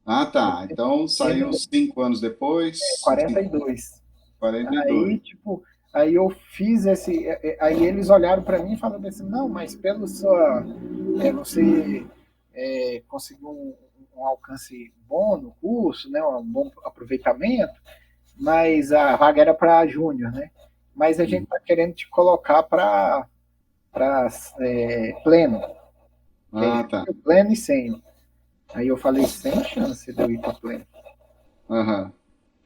Ah, tá. Então saiu 5 anos depois. 42. 42. Aí, tipo, aí eu fiz esse. Aí eles olharam para mim e falaram assim: não, mas pelo sua. Você conseguiu um alcance bom no curso, né, um bom aproveitamento, mas a vaga era para júnior, né? Mas a gente está querendo te colocar para pleno. Ah, tá. Pleno e sênior. Aí eu falei, sem chance de eu ir para pleno.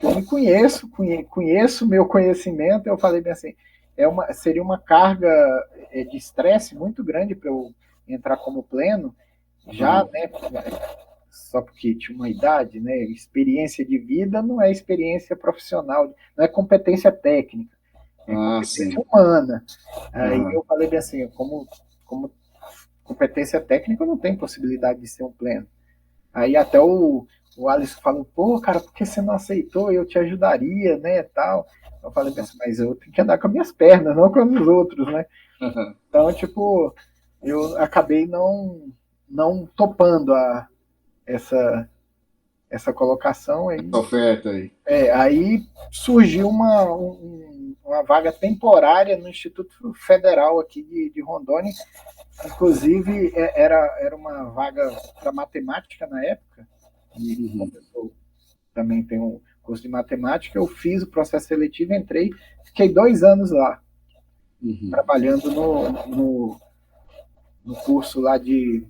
Eu me conheço meu conhecimento, eu falei bem assim, seria uma carga de estresse muito grande para eu entrar como pleno, já, né, só porque tinha uma idade, né, experiência de vida não é experiência profissional, não é competência técnica, é competência humana. Aí eu falei bem assim, como competência técnica eu não tenho possibilidade de ser um pleno. Aí até o Alisson falou, pô, cara, por que você não aceitou? Eu te ajudaria, né, tal. Eu falei, mas eu tenho que andar com as minhas pernas, não com os outros, né? Então, tipo, eu acabei não topando essa colocação aí. Essa oferta aí. Aí surgiu uma vaga temporária no Instituto Federal aqui de Rondônia. Inclusive, era uma vaga para matemática na época, e como eu também tenho um curso de matemática, eu fiz o processo seletivo, entrei, fiquei 2 anos lá, trabalhando no curso lá de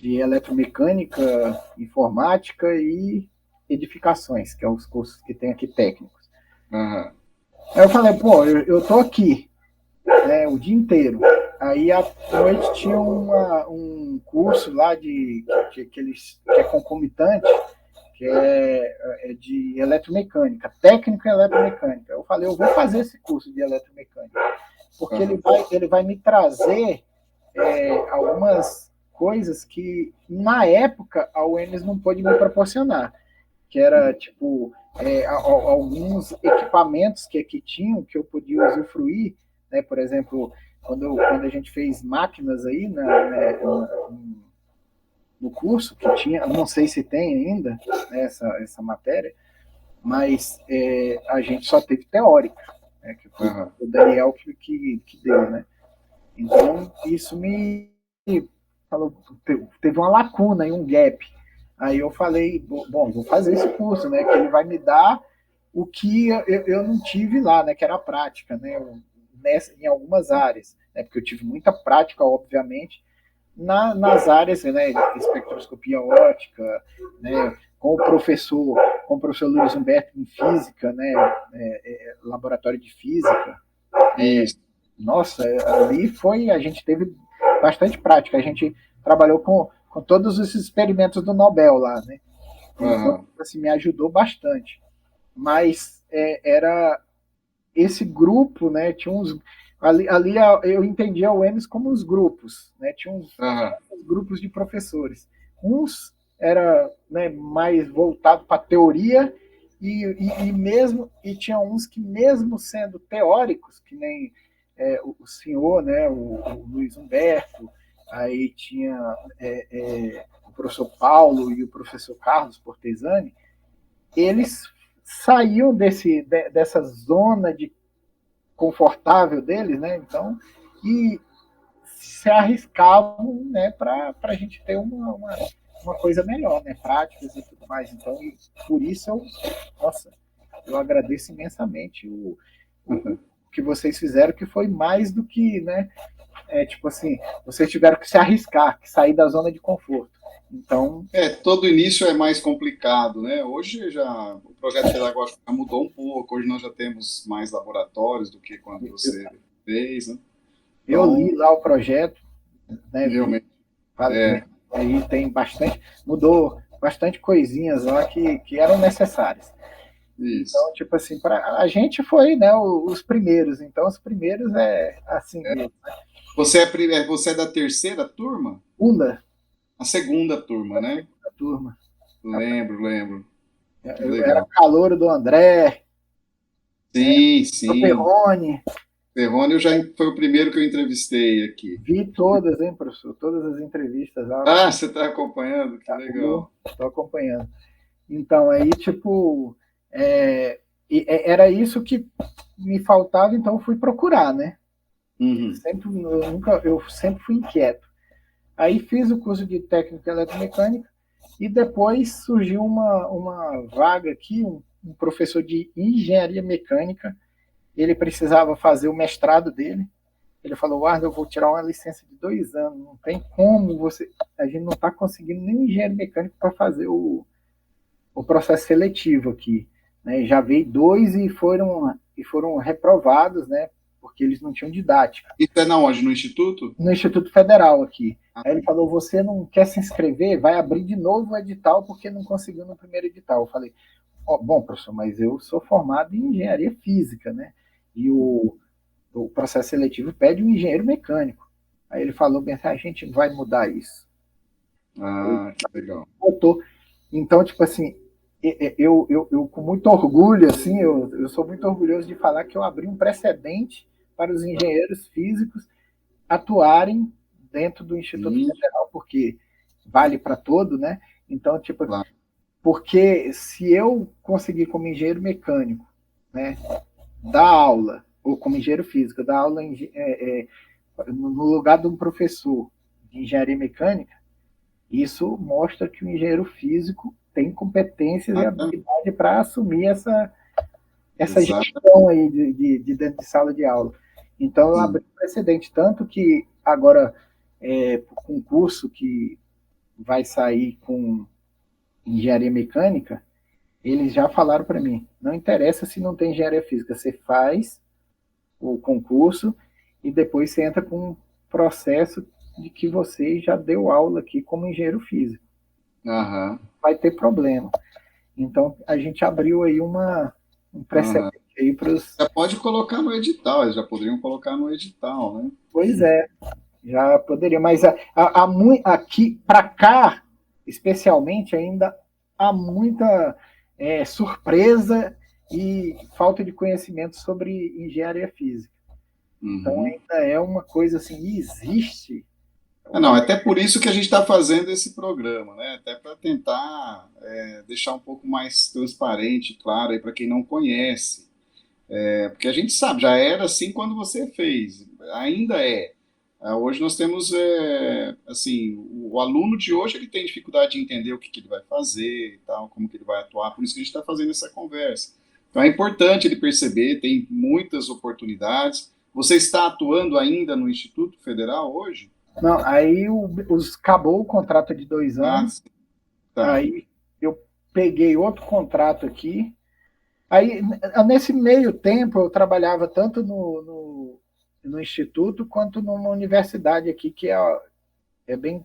eletromecânica, informática e edificações, que é os cursos que tem aqui técnicos. Aí eu falei, pô, eu tô aqui, né, o dia inteiro. Aí à noite tinha um curso lá que é concomitante, que é de eletromecânica, técnica em eletromecânica. Eu falei, eu vou fazer esse curso de eletromecânica, porque ele vai me trazer algumas coisas que, na época, a UEMS não pôde me proporcionar, que era, tipo, alguns equipamentos que aqui tinham, que eu podia usufruir, né? Por exemplo, quando a gente fez máquinas aí no curso, que tinha, não sei se tem ainda, né, essa matéria, mas a gente só teve teórica, né, que foi o Daniel que deu, né? Então, isso me falou, teve uma lacuna e um gap. Aí eu falei, bom, vou fazer esse curso, né, que ele vai me dar o que eu não tive lá, né, que era a prática, né, em algumas áreas, né, porque eu tive muita prática, obviamente, nas áreas, né, de espectroscopia óptica, né, com o professor Luiz Humberto em física, né, laboratório de física. Nossa, ali a gente teve bastante prática, a gente trabalhou com todos os experimentos do Nobel lá, né? Então, assim, me ajudou bastante. Mas era esse grupo, né? Tinha uns ali eu entendia a UEMS como os grupos, né? Tinha uns grupos de professores. Uns era, né, mais voltado para teoria e tinha uns que mesmo sendo teóricos, que nem o senhor, né, o Luiz Humberto, aí tinha o professor Paulo e o professor Carlos Portesani, eles saíam dessa zona de confortável deles, né? Então, e se arriscavam, né, para a gente ter uma coisa melhor, né? Práticas e tudo mais. Então, por isso eu agradeço imensamente o que vocês fizeram, que foi mais do que, né, tipo assim, vocês tiveram que se arriscar, que sair da zona de conforto. Então, Todo início é mais complicado, né? Hoje já o projeto pedagógico já mudou um pouco, hoje nós já temos mais laboratórios do que quando você fez, né? eu li Então, lá o projeto, né, vi, realmente, né, é, aí tem bastante, mudou bastante coisinhas lá que eram necessárias. isso. Então, tipo assim, a gente foi, né, os primeiros. Então, os primeiros é assim mesmo. Você é da terceira turma? Segunda, A segunda turma, né? a turma. Lembro, lembro. Que Eu era legal. calouro do André, né, Sim, do sim. Perrone. Ferrone foi o primeiro que eu entrevistei aqui. Vi todas, hein, professor? Todas as entrevistas lá. Ah, você está acompanhando? Que legal. Estou acompanhando. Então, aí, tipo, é, era isso que me faltava, então eu fui procurar, né? Uhum. Eu sempre fui inquieto. Aí fiz o curso de técnica eletromecânica e depois surgiu uma vaga aqui, um professor de engenharia mecânica, ele precisava fazer o mestrado dele. Ele falou, Arno, eu vou tirar uma licença de 2 anos, não tem como você... A gente não está conseguindo nenhum engenheiro mecânico para fazer o processo seletivo aqui. Né? Já veio dois e foram reprovados, né? Porque eles não tinham didática. Isso é na onde? No Instituto? No Instituto Federal aqui. Ah, Aí ele falou, você não quer se inscrever? Vai abrir de novo o edital porque não conseguiu no primeiro edital. Eu falei, oh, bom, professor, mas eu sou formado em engenharia física, né? E o processo seletivo pede um engenheiro mecânico. Aí ele falou, bem, a gente vai mudar isso. que legal. Voltou. Então, tipo assim, eu com muito orgulho, assim, eu sou muito orgulhoso de falar que eu abri um precedente para os engenheiros físicos atuarem dentro do Instituto Sim, Federal, porque vale para todo, né? Então, tipo, claro. porque se eu conseguir como engenheiro mecânico, né, dar aula, ou como engenheiro físico, dar aula no lugar de um professor de engenharia mecânica, isso mostra que o engenheiro físico tem competências e Exatamente. habilidade para assumir essa Exato. gestão aí de dentro de sala de aula. Então, eu abri Sim. um precedente, tanto que agora, o concurso que vai sair com engenharia mecânica, eles já falaram para mim, não interessa se não tem engenharia física, você faz o concurso e depois você entra com um processo de que você já deu aula aqui como engenheiro físico. Aham, Vai ter problema. Então, a gente abriu aí um aham. precedente aí para os... Já pode colocar no edital, eles já poderiam colocar no edital, né? Pois é, já poderia, mas aqui, para cá, especialmente, ainda há muita surpresa e falta de conhecimento sobre engenharia física. Então, Uhum. ainda é uma coisa assim, existe. Não, até por isso que a gente está fazendo esse programa, né? Até para tentar deixar um pouco mais transparente, claro, aí para quem não conhece. Porque a gente sabe, já era assim quando você fez, ainda é. Hoje nós temos, assim, o aluno de hoje ele tem dificuldade de entender o que, que ele vai fazer e tal, como que ele vai atuar, por isso que a gente está fazendo essa conversa. Então é importante ele perceber, tem muitas oportunidades. Você está atuando ainda no Instituto Federal hoje? Não, aí acabou o contrato de dois Ah, anos, sim, tá. aí eu peguei outro contrato aqui. Aí, nesse meio tempo, eu trabalhava tanto no instituto quanto numa universidade aqui, que é, bem,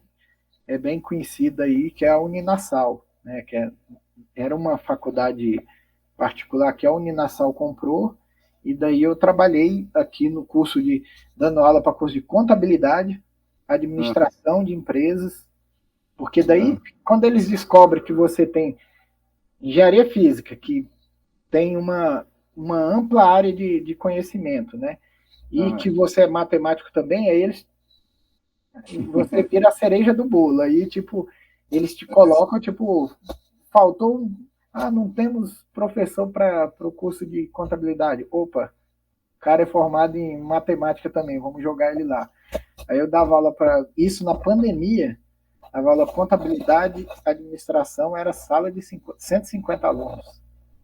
é bem conhecida aí, que é a Uninasal, né? Era uma faculdade particular que a Uninasal comprou, e daí eu trabalhei aqui no curso dando aula para curso de contabilidade, Ah, administração de empresas, porque daí, ah, quando eles descobrem que você tem engenharia física, que tem uma ampla área de conhecimento, né? E ah. que você é matemático também, aí você vira a cereja do bolo. Aí, tipo, eles te colocam, tipo, faltou. Não temos professor para o curso de contabilidade. Opa, o cara é formado em matemática também, vamos jogar ele lá. Aí eu dava aula para isso na pandemia, dava aula contabilidade, administração, era sala de 150 alunos.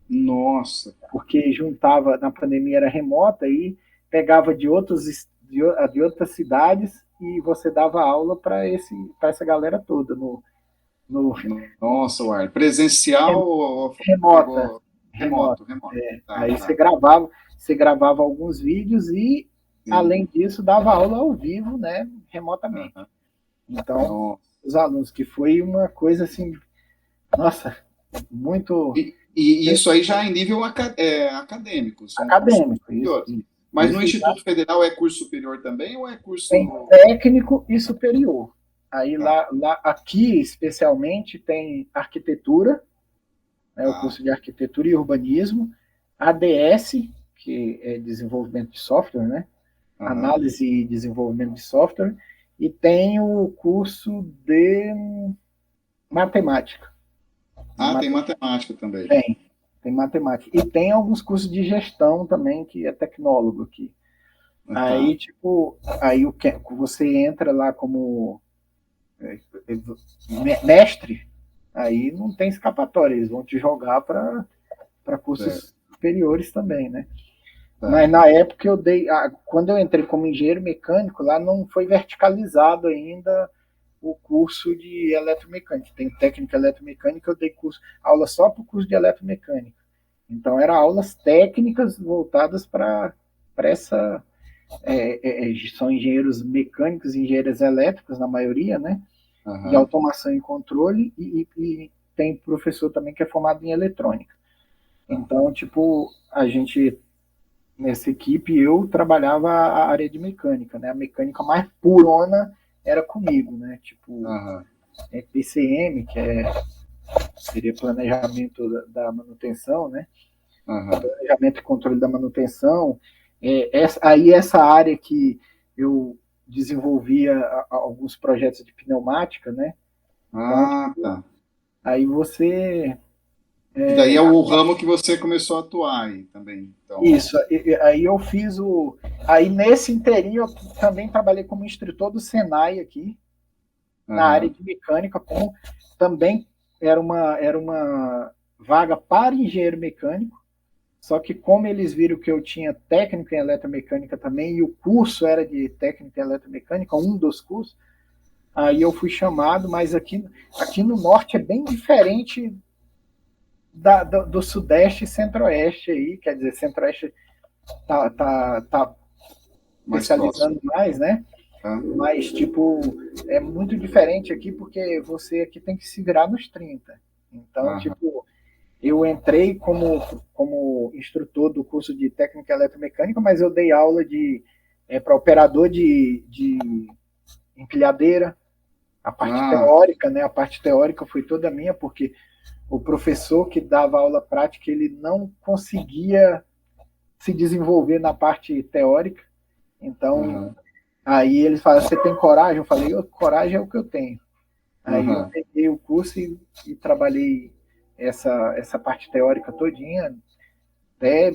Nossa, Porque juntava, na pandemia era remota, e pegava de outros de outras cidades e você dava aula para essa galera toda no Nossa, Uai. Presencial ou remota, pegou remota. remoto? Tá, Aí tá. você gravava alguns vídeos e, Sim. além disso, dava aula ao vivo, né, remotamente. Aham. Então, Nossa. os alunos, que foi uma coisa assim, nossa, muito E isso aí já em nível acadêmico, são cursos acadêmico, superiores. isso, Mas no isso já Instituto Federal é curso superior também ou é curso. tem técnico e superior. Aí Tá, aqui especialmente tem arquitetura, né, o tá. curso de arquitetura e urbanismo, ADS, que é desenvolvimento de software, né? Aham. Análise e desenvolvimento de software, e tem o curso de matemática. Ah, tem matemática também. Tem matemática. E tem alguns cursos de gestão também, que é tecnólogo aqui. Tá. Aí, tipo, aí você entra lá como mestre, aí não tem escapatória, eles vão te jogar para Certo. cursos superiores também, né? Tá. Mas na época quando eu entrei como engenheiro mecânico, lá não foi verticalizado ainda o curso de eletromecânica. Tem técnica eletromecânica, eu dei aula só para o curso de eletromecânica. Então, eram aulas técnicas voltadas para essa. São engenheiros mecânicos e engenheiros elétricos, na maioria, né? De Aham. automação e controle, e tem professor também que é formado em eletrônica. Tá. Então, tipo, a gente, nessa equipe, eu trabalhava a área de mecânica, né? A mecânica mais purona era comigo, né? Tipo, Aham. PCM, seria planejamento da manutenção, né? Aham. Planejamento e controle da manutenção. Essa área que eu desenvolvia alguns projetos de pneumática, né? Então, Ah, tá. aí você. E daí é o ramo que você começou a atuar aí também. Então, Isso, aí eu fiz o. Aí nesse inteirinho eu também trabalhei como instrutor do Senai aqui, na área aham. de mecânica, como também era uma vaga para engenheiro mecânico. Só que como eles viram que eu tinha técnico em eletromecânica também, e o curso era de técnica em eletromecânica, um dos cursos, aí eu fui chamado, mas aqui no norte é bem diferente do sudeste e centro-oeste aí, quer dizer, centro-oeste tá Mais próximo. especializando mais, né? Tá? Mas, tipo, é muito diferente aqui, porque você aqui tem que se virar nos 30. Então, Aham. tipo, eu entrei como instrutor do curso de técnica eletromecânica, mas eu dei aula para operador de empilhadeira, a parte Ah, teórica, né? A parte teórica foi toda minha, porque o professor que dava aula prática, ele não conseguia se desenvolver na parte teórica. Então, aham. aí ele fala, você tem coragem? Eu falei, coragem é o que eu tenho. Aí eu Aham. peguei o curso e trabalhei essa parte teórica todinha. Até,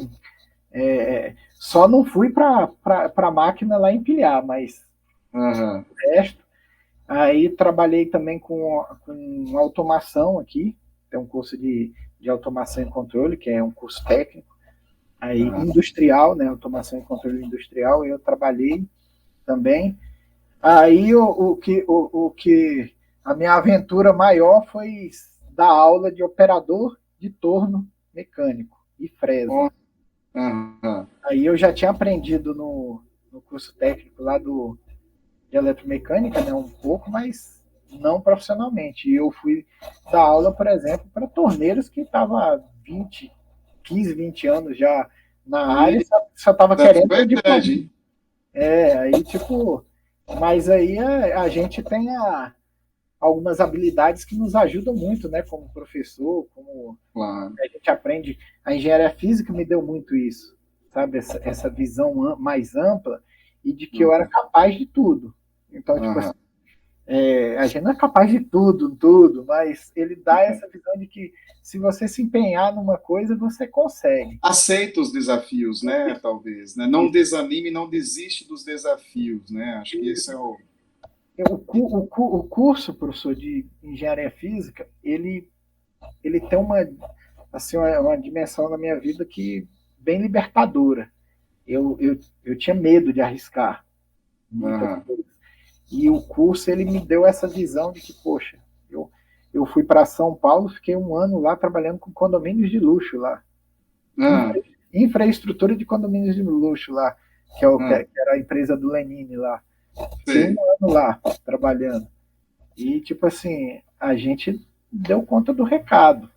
só não fui para a máquina lá empilhar, mas Aham. o resto. Aí trabalhei também com automação aqui. Tem um curso de automação e controle, que é um curso técnico. Aí Aham. industrial, né? Automação e controle industrial, eu trabalhei também. Aí o que a minha aventura maior foi dar aula de operador de torno mecânico e Ó, fresa. aham. Aí eu já tinha aprendido no curso técnico lá de eletromecânica, né, um pouco, mas não profissionalmente. E eu fui dar aula, por exemplo, para torneiros que estavam há 15, 20 anos já na área, E só estava querendo foi o grande, diploma. hein? Aí tipo, mas aí a gente tem algumas habilidades que nos ajudam muito, né, como professor, como Claro. a gente aprende. A engenharia física me deu muito isso, sabe, essa visão mais ampla e de que eu era Aham. capaz de tudo. Então, tipo assim, Aham. a gente não é capaz de tudo, mas ele dá essa visão de que se você se empenhar numa coisa, você consegue. Aceita os desafios, né? Talvez, né? Não Isso. desanime, não desiste dos desafios, né? Acho que esse é o. O curso, professor, de engenharia física, ele tem uma dimensão na minha vida que bem libertadora. Eu tinha medo de arriscar. muitas Aham. coisas. E o curso, ele me deu essa visão de que, poxa, eu fui para São Paulo, fiquei um ano lá trabalhando com condomínios de luxo lá. Ah, Infraestrutura de condomínios de luxo lá, que, é o, ah, que era a empresa do Lenine lá. Fiquei um sei. ano lá trabalhando. E, tipo assim, a gente deu conta do recado,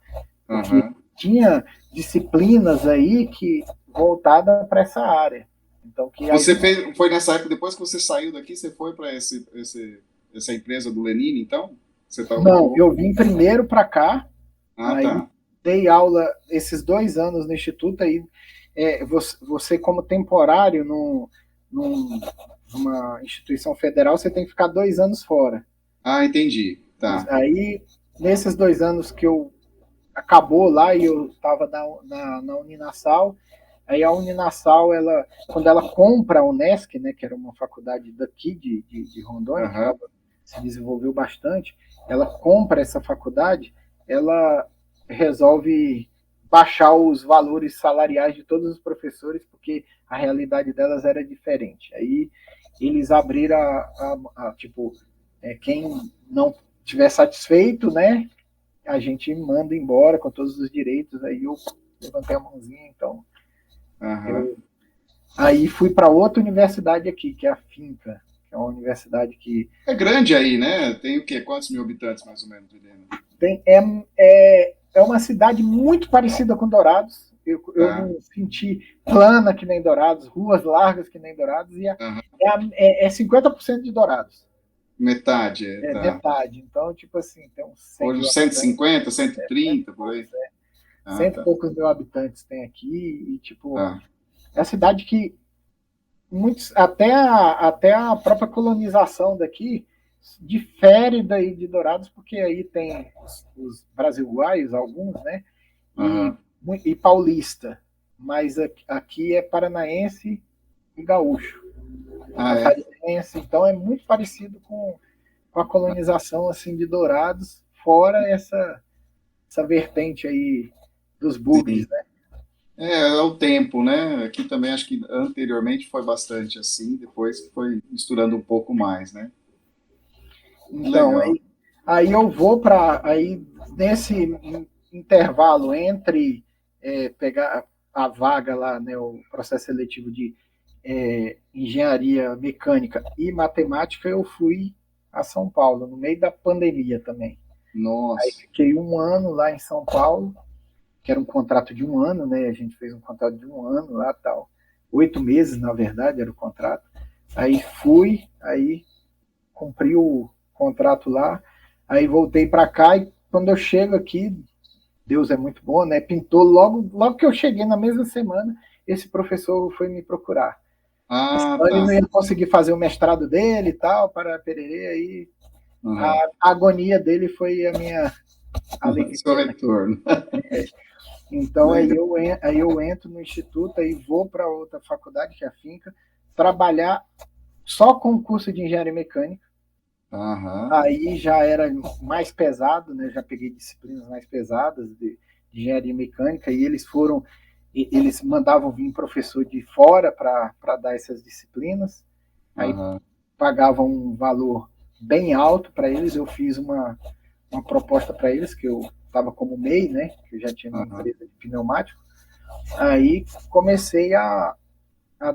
porque Aham. tinha disciplinas aí que voltada para essa área. Então, que a Você gente... fez, foi nessa época, depois que você saiu daqui, você foi para essa empresa do Lenine, então? Você tá, Não, ficou... eu vim primeiro para cá, Ah, aí tá. dei aula esses 2 anos no Instituto, aí você como temporário numa instituição federal, você tem que ficar 2 anos fora. Ah, entendi. Tá. Aí, nesses 2 anos que eu acabou lá e eu estava na Uninasal, aí a Uninasal, quando ela compra a Unesc, né, que era uma faculdade daqui de Rondônia, que Aham. se desenvolveu bastante, ela compra essa faculdade, ela resolve baixar os valores salariais de todos os professores, porque a realidade delas era diferente. Aí eles abriram tipo, quem não estiver satisfeito, né, a gente manda embora com todos os direitos. Aí eu levantei a mãozinha, então Aham. eu aí fui para outra universidade aqui, que é a Finca, que é uma universidade que É grande aí, né? Tem o quê? Quantos mil habitantes, mais ou menos, Helena? tem, é uma cidade muito parecida com Dourados. Eu Tá. não senti plana que nem Dourados, ruas largas que nem Dourados, e Aham. 50% de Dourados, Metade, tá. metade. Então, tipo assim, tem uns 100 Hoje mil uns 150, habitantes, cento 130, e por aí. poucos, Ah, cento e tá. poucos mil habitantes tem aqui, e tipo, Tá. é a cidade que muitos, até a própria colonização daqui difere daí de Dourados, porque aí tem os brasileiros, alguns, né? E, Aham. e paulista. Mas aqui é paranaense e gaúcho. Ah, é? Catarinense, então é muito parecido com a colonização assim de Dourados, fora essa vertente aí dos bugs, Sim. né? É o tempo, né? Aqui também acho que anteriormente foi bastante assim, depois foi misturando um pouco mais, né? Que Então, legal. aí eu vou para aí nesse intervalo entre pegar a vaga lá, né, o processo seletivo de engenharia mecânica e matemática, eu fui a São Paulo, no meio da pandemia também. Aí Nossa. fiquei um ano lá em São Paulo, que era um contrato de um ano, né? A gente fez um contrato de um ano lá, tal. 8 meses, na verdade, era o contrato. Aí fui, aí cumpri o contrato lá, aí voltei para cá e quando eu chego aqui, Deus é muito bom, né? Pintou logo que eu cheguei na mesma semana, esse professor foi me procurar. Ah, Ele tá. não ia conseguir fazer o mestrado dele e tal, para pererê, aí Aham. a agonia dele foi a minha Seu alegria, né? retorno. Então Legal. aí eu entro no instituto, aí vou para outra faculdade, que é a Finca, trabalhar só com o curso de engenharia mecânica. Aham. Aí já era mais pesado, né? Já peguei disciplinas mais pesadas de engenharia mecânica e eles mandavam vir professor de fora para dar essas disciplinas. Aí Aham. pagavam um valor bem alto para eles. Eu fiz uma proposta para eles, que eu estava como MEI, né? Que eu já tinha minha Aham. empresa de pneumático. Aí comecei a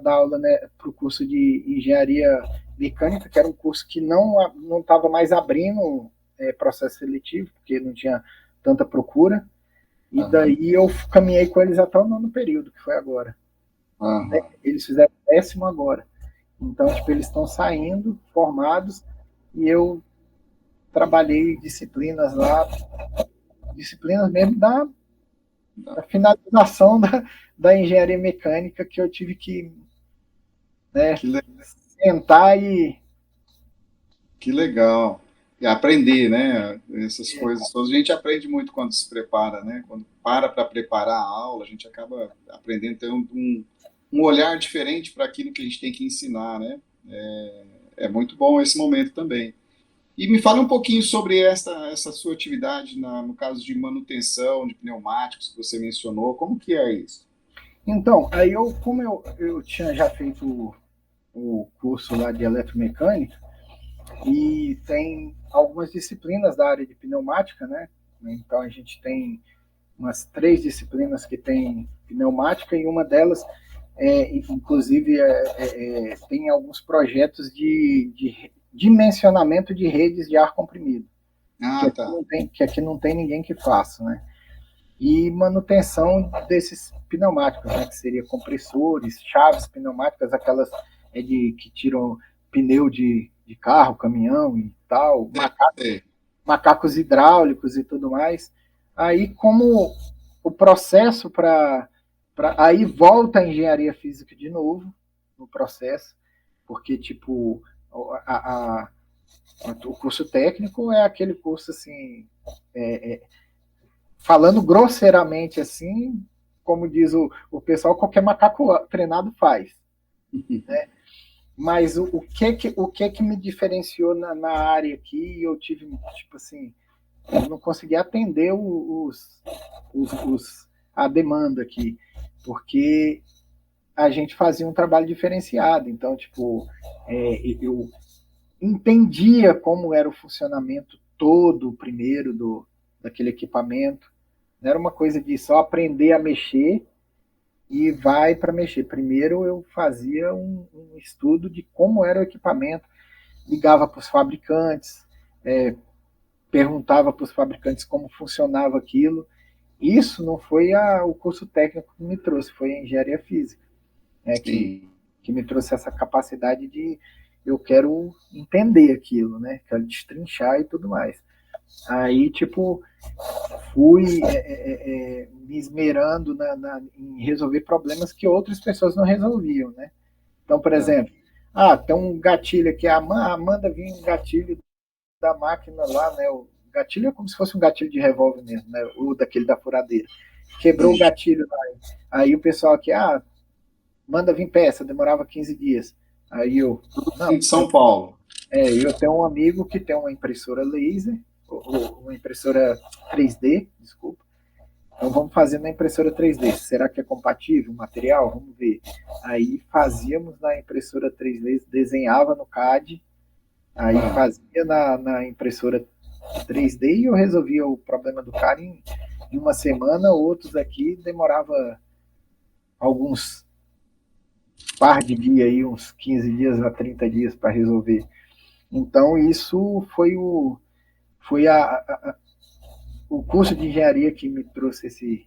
dar aula, né, para o curso de engenharia mecânica, que era um curso que não estava mais abrindo processo seletivo, porque não tinha tanta procura. E Aham. daí eu caminhei com eles até o nono período, que foi agora. Aham. Eles fizeram o 10º agora. Então, tipo, eles estão saindo, formados, e eu trabalhei disciplinas lá, disciplinas mesmo da finalização da engenharia mecânica, que eu tive que, né, Que, le- sentar e que legal. E aprender, né? Essas coisas todas. A gente aprende muito quando se prepara, né? Quando para preparar a aula, a gente acaba aprendendo, ter um olhar diferente para aquilo que a gente tem que ensinar, né? É muito bom esse momento também. E me fale um pouquinho sobre essa sua atividade no caso de manutenção de pneumáticos que você mencionou. Como que é isso? então, aí como eu tinha já feito o curso lá de eletromecânica, e tem algumas disciplinas da área de pneumática, né? Então a gente tem umas 3 disciplinas que tem pneumática, e uma delas, inclusive, tem alguns projetos de dimensionamento de redes de ar comprimido, Ah, tá. que aqui não tem ninguém que faça, né? E manutenção desses pneumáticos, né, que seria compressores, chaves pneumáticas, aquelas que tiram pneu de carro, caminhão e tal, Sei. macacos hidráulicos e tudo mais. Aí, como o processo aí volta a engenharia física de novo no processo, porque, tipo, a, a, o curso técnico é aquele curso, assim, falando grosseiramente assim, como diz o pessoal, qualquer macaco treinado faz. Né? Mas o que me diferenciou na área aqui, eu tive, tipo assim, eu não consegui atender a demanda aqui, porque a gente fazia um trabalho diferenciado. Então, tipo, eu entendia como era o funcionamento todo, primeiro, daquele equipamento. Não era uma coisa de só aprender a mexer e vai para mexer. Primeiro eu fazia um estudo de como era o equipamento, ligava para os fabricantes, perguntava para os fabricantes como funcionava aquilo. Isso não foi o curso técnico que me trouxe, foi a engenharia física, né, Sim. que me trouxe essa capacidade de eu quero entender aquilo, né, quero destrinchar e tudo mais. Aí, tipo, fui me esmerando em resolver problemas que outras pessoas não resolviam, né? Então, por Tá. exemplo, tem um gatilho aqui, a Amanda vinha um gatilho da máquina lá, né? O gatilho é como se fosse um gatilho de revólver mesmo, né? O daquele da furadeira. Quebrou o Sim. gatilho lá. Aí o pessoal aqui, manda vir peça, demorava 15 dias. Aí eu, não, Em São Paulo. eu tenho um amigo que tem uma impressora laser, uma impressora 3D, desculpa. Então vamos fazer na impressora 3D. Será que é compatível o material? Vamos ver. Aí fazíamos na impressora 3D, desenhava no CAD, aí fazia na impressora 3D e eu resolvia o problema do cara em uma semana. Outros aqui demorava alguns par de dias aí, uns 15 dias a 30 dias para resolver. Então isso foi o curso de engenharia que me trouxe esse.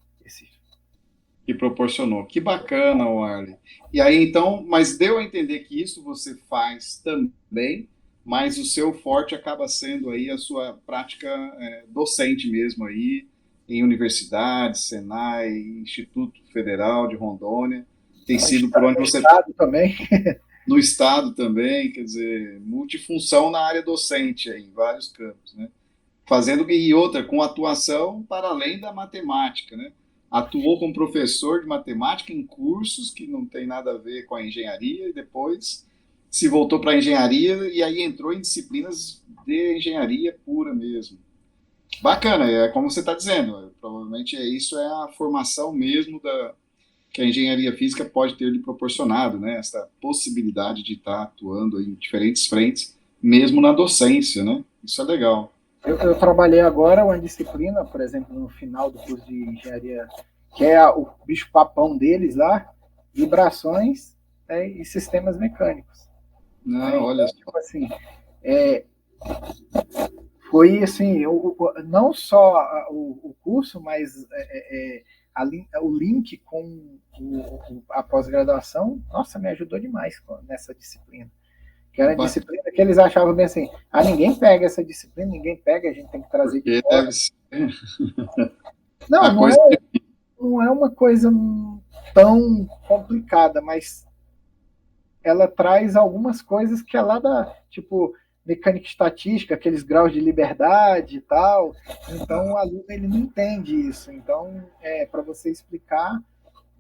Que proporcionou. Que bacana, Warley. E aí, então, mas deu a entender que isso você faz também, mas o seu forte acaba sendo aí a sua prática docente mesmo aí, em universidades, Senai, Instituto Federal de Rondônia. Tem sido por onde No você... estado também. No estado também, quer dizer, multifunção na área docente aí, em vários campos, né? Fazendo e outra com atuação para além da matemática, né? Atuou como professor de matemática em cursos que não tem nada a ver com a engenharia e depois se voltou para a engenharia e aí entrou em disciplinas de engenharia pura mesmo. Bacana, é como você está dizendo, provavelmente isso é a formação mesmo que a engenharia física pode ter lhe proporcionado, né? Essa possibilidade de estar atuando em diferentes frentes, mesmo na docência, né? Isso é legal. Eu trabalhei agora uma disciplina, por exemplo, no final do curso de engenharia, que é o bicho-papão deles lá, vibrações, e sistemas mecânicos. Não, Né? olha Então, só. tipo assim, é, foi assim, não só o curso, mas o link com a pós-graduação, nossa, me ajudou demais nessa disciplina. Que era a Bacana, disciplina que eles achavam bem assim, ninguém pega essa disciplina, ninguém pega, a gente tem que trazer de porque fora. deve ser Não, a coisa. não é uma coisa tão complicada, mas ela traz algumas coisas que é lá tipo, mecânica estatística, aqueles graus de liberdade e tal. Então, o aluno ele não entende isso. Então, para você explicar,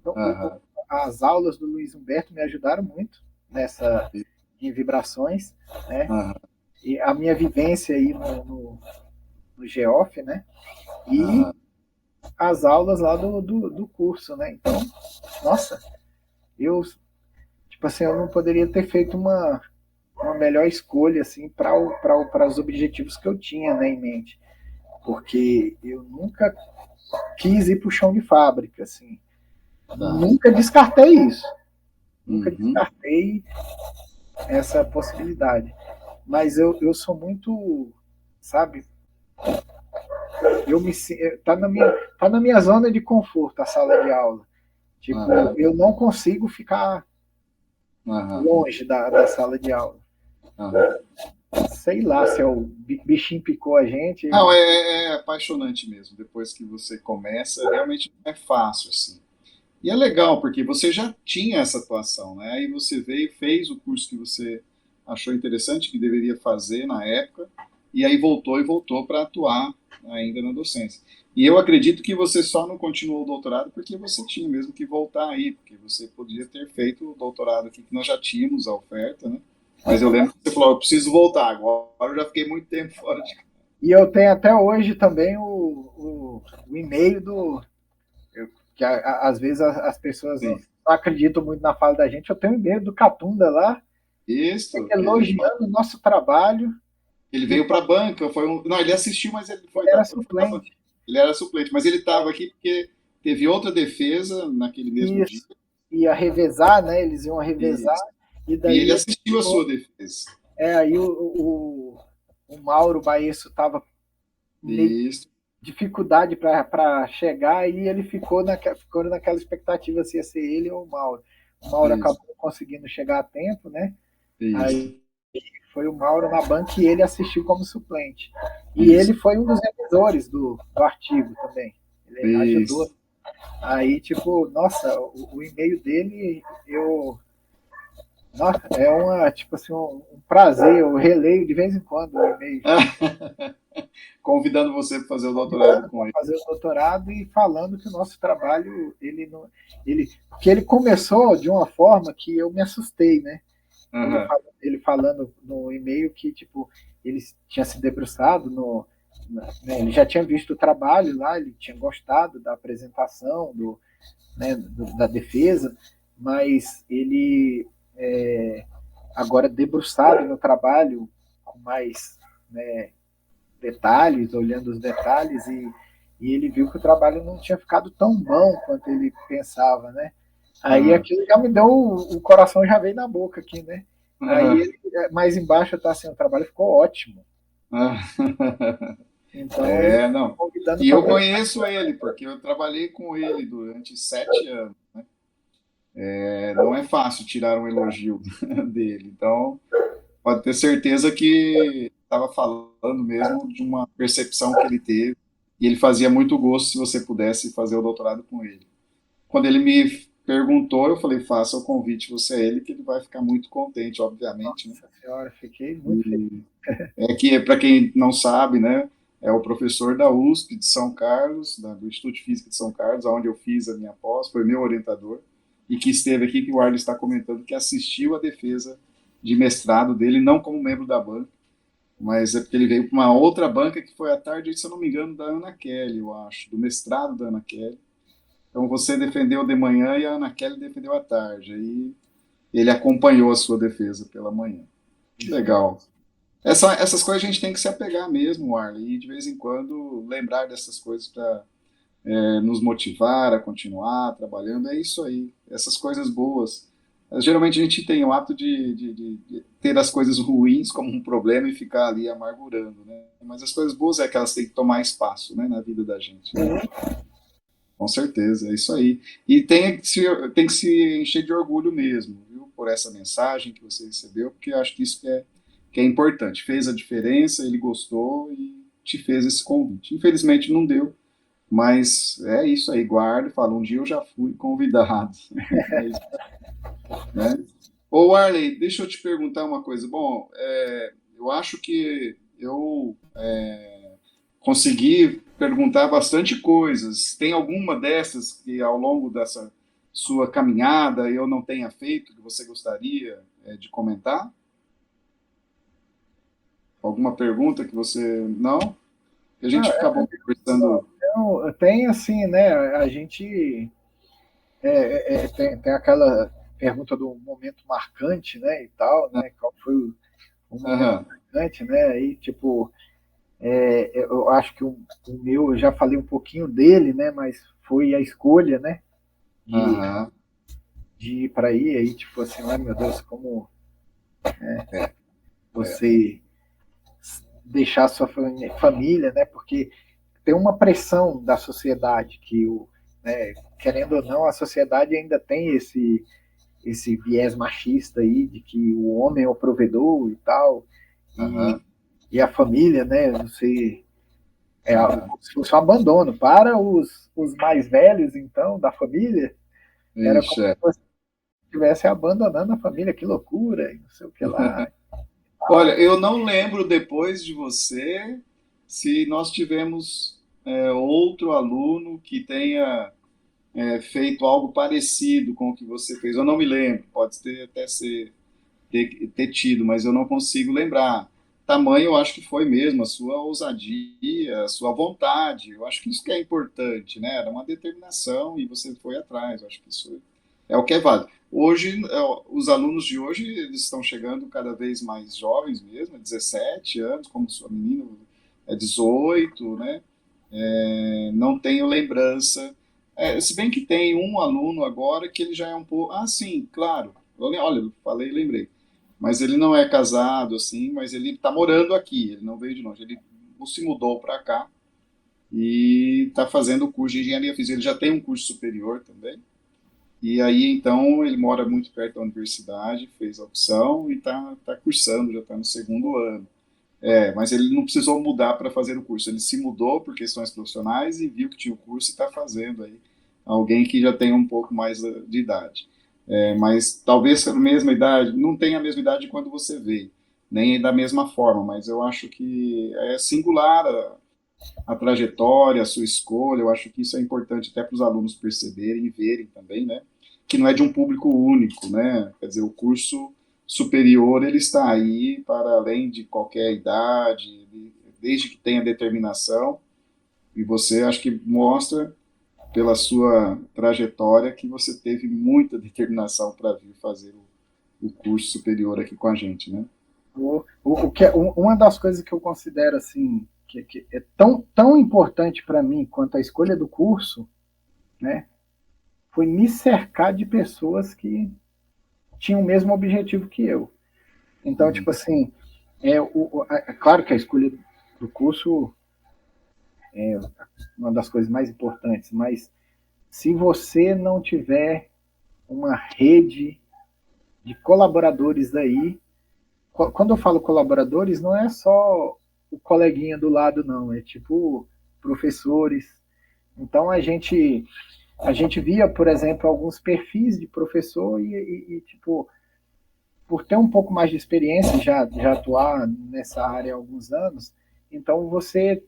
então, Aham, as aulas do Luiz Humberto me ajudaram muito nessa em vibrações, né? aham, E a minha vivência aí no GEOF, né? E aham. as aulas lá do curso, né? Então, nossa, eu, tipo tipo assim, eu não poderia ter feito uma melhor escolha assim para os objetivos que eu tinha, né, em mente, porque eu nunca quis ir para o chão de fábrica, assim, Tá. nunca descartei isso, nunca Uhum. descartei essa possibilidade, mas eu sou muito, sabe, eu me tá na minha zona de conforto a sala de aula, tipo, Aham. eu não consigo ficar Aham. longe da sala de aula. Aham. Sei lá se é o bichinho picou a gente. Não, é apaixonante mesmo. Depois que você começa, realmente não é fácil, assim. E é legal, porque você já tinha essa atuação, né? Aí você veio, fez o curso que você achou interessante, que deveria fazer na época, e aí voltou e voltou para atuar ainda na docência. E eu acredito que você só não continuou o doutorado porque você tinha mesmo que voltar aí, porque você podia ter feito o doutorado aqui, que nós já tínhamos a oferta, né? Mas eu lembro que você falou, eu preciso voltar, agora eu já fiquei muito tempo fora de casa. E eu tenho até hoje também o e-mail que às vezes as pessoas não acreditam muito na fala da gente. Eu tenho um e-mail do Catunda lá, Isso, que elogiando o nosso trabalho. ele E veio para a banca, foi um, não, ele assistiu, mas ele foi, ele era pra banca. suplente. Ele era suplente, mas ele estava aqui porque teve outra defesa naquele mesmo dia. Isso. Ia revezar, né? Eles iam revezar. Isso. E E daí ele assistiu a sua defesa. aí o Mauro Baesso estava meio Isso, dificuldade para chegar e ele ficou naquela expectativa se ia ser ele ou o Mauro. O Mauro isso, acabou conseguindo chegar a tempo, né? isso, Aí foi o Mauro na banca e ele assistiu como suplente. E isso, ele foi um dos revisores do artigo também. Ele ajudou. isso. Aí, tipo, nossa, o e-mail dele, nossa, é tipo assim, um prazer, eu releio de vez em quando o e-mail, Convidando você para fazer o doutorado convidando com para ele. fazer o doutorado e falando que o nosso trabalho, porque ele começou de uma forma que eu me assustei, né? Uhum. Ele falando no e-mail que, tipo, ele tinha se debruçado né, ele já tinha visto o trabalho lá, ele tinha gostado da apresentação, da defesa, mas ele, agora debruçado no trabalho, com mais, né, detalhes, olhando os detalhes, e ele viu que o trabalho não tinha ficado tão bom quanto ele pensava, né? Aí Uhum. aquilo já me deu, o coração já veio na boca aqui, né? Aí Uhum. mais embaixo tá assim, o trabalho ficou ótimo. Então ele É, não. convidando E para eu voltar. conheço ele, porque eu trabalhei com ele durante 7 anos. Não é fácil tirar um elogio dele. Então, pode ter certeza que estava falando mesmo de uma percepção que ele teve. E ele fazia muito gosto se você pudesse fazer o doutorado com ele. Quando ele me perguntou, eu falei, faça o convite você a ele, que ele vai ficar muito contente, obviamente, né? Nossa senhora, fiquei muito feliz. E que, para quem não sabe, né, é o professor da USP de São Carlos, do Instituto de Física de São Carlos, onde eu fiz a minha pós, foi meu orientador, e que esteve aqui, que o Arlen está comentando, que assistiu a defesa de mestrado dele, não como membro da banca, mas é porque ele veio para uma outra banca que foi à tarde, se eu não me engano, da Ana Kelly, eu acho, do mestrado da Ana Kelly. Então você defendeu de manhã e a Ana Kelly defendeu à tarde. Aí ele acompanhou a sua defesa pela manhã. Que legal. Essas coisas a gente tem que se apegar mesmo, Arlen, e de vez em quando lembrar dessas coisas para nos motivar a continuar trabalhando. É isso aí, essas coisas boas. Geralmente a gente tem o hábito de ter as coisas ruins como um problema e ficar ali amargurando, né? Mas as coisas boas é que elas têm que tomar espaço, né, na vida da gente. Com certeza, é isso aí. E tem que se encher de orgulho mesmo, viu, por essa mensagem que você recebeu, porque eu acho que isso que é importante. Fez a diferença, ele gostou e te fez esse convite. Infelizmente não deu, mas é isso aí, guarda e fala, um dia eu já fui convidado. É isso, né? Ô, Arley, deixa eu te perguntar uma coisa. Bom, eu acho que eu consegui perguntar bastante coisas. Tem alguma dessas que ao longo dessa sua caminhada eu não tenha feito que você gostaria de comentar? Alguma pergunta que você não? Que a gente acabou conversando. Então, tem assim, né? A gente tem aquela. pergunta do momento marcante, né, e tal, né, qual foi o momento marcante, né, aí, tipo, eu acho que o meu, eu já falei um pouquinho dele, né, mas foi a escolha, né, de, de ir para aí, tipo assim, ai meu Deus, como você deixar a sua família, né, porque tem uma pressão da sociedade que, né, querendo ou não, a sociedade ainda tem esse viés machista aí de que o homem é o provedor e tal, e a família, né, você se fosse um abandono para os mais velhos, então, da família, era como se você estivesse abandonando a família, que loucura, e não sei o que lá. Olha, eu não lembro depois de você se nós tivemos outro aluno que tenha feito algo parecido com o que você fez. Eu não me lembro, pode ter até ter tido, mas eu não consigo lembrar. Tamanho, eu acho que foi mesmo a sua ousadia, a sua vontade. Eu acho que isso que é importante, né? Era uma determinação e você foi atrás. Eu acho que isso é o que é válido. Hoje, os alunos de hoje, eles estão chegando cada vez mais jovens mesmo, 17 anos, como sua menina, 18, né? Não tenho lembrança. Se bem que tem um aluno agora que ele já é um pouco. Ah, sim, claro. Olha, eu falei, lembrei. Mas ele não é casado, assim, mas ele está morando aqui, ele não veio de longe. Ele se mudou para cá e está fazendo o curso de engenharia física. Ele já tem um curso superior também. E aí, então, ele mora muito perto da universidade, fez a opção e está cursando, já está no segundo ano. Mas ele não precisou mudar para fazer o curso. Ele se mudou por questões profissionais e viu que tinha o curso e está fazendo aí. Alguém que já tem um pouco mais de idade. Mas talvez a mesma idade, não tenha a mesma idade quando você veio, nem da mesma forma, mas eu acho que é singular a trajetória, a sua escolha. Eu acho que isso é importante até para os alunos perceberem e verem também, né? Que não é de um público único, né? Quer dizer, o curso superior ele está aí para além de qualquer idade, desde que tenha determinação. E você acho que mostra pela sua trajetória que você teve muita determinação para vir fazer o curso superior aqui com a gente, né? Uma das coisas que eu considero assim que é tão importante para mim quanto a escolha do curso, né, foi me cercar de pessoas que tinham o mesmo objetivo que eu. Então, tipo assim, é claro que a escolha do curso é uma das coisas mais importantes, mas se você não tiver uma rede de colaboradores aí, quando eu falo colaboradores, não é só o coleguinha do lado, não, é tipo professores. Então a gente via, por exemplo, alguns perfis de professor tipo, por ter um pouco mais de experiência, já atuar nessa área há alguns anos, então você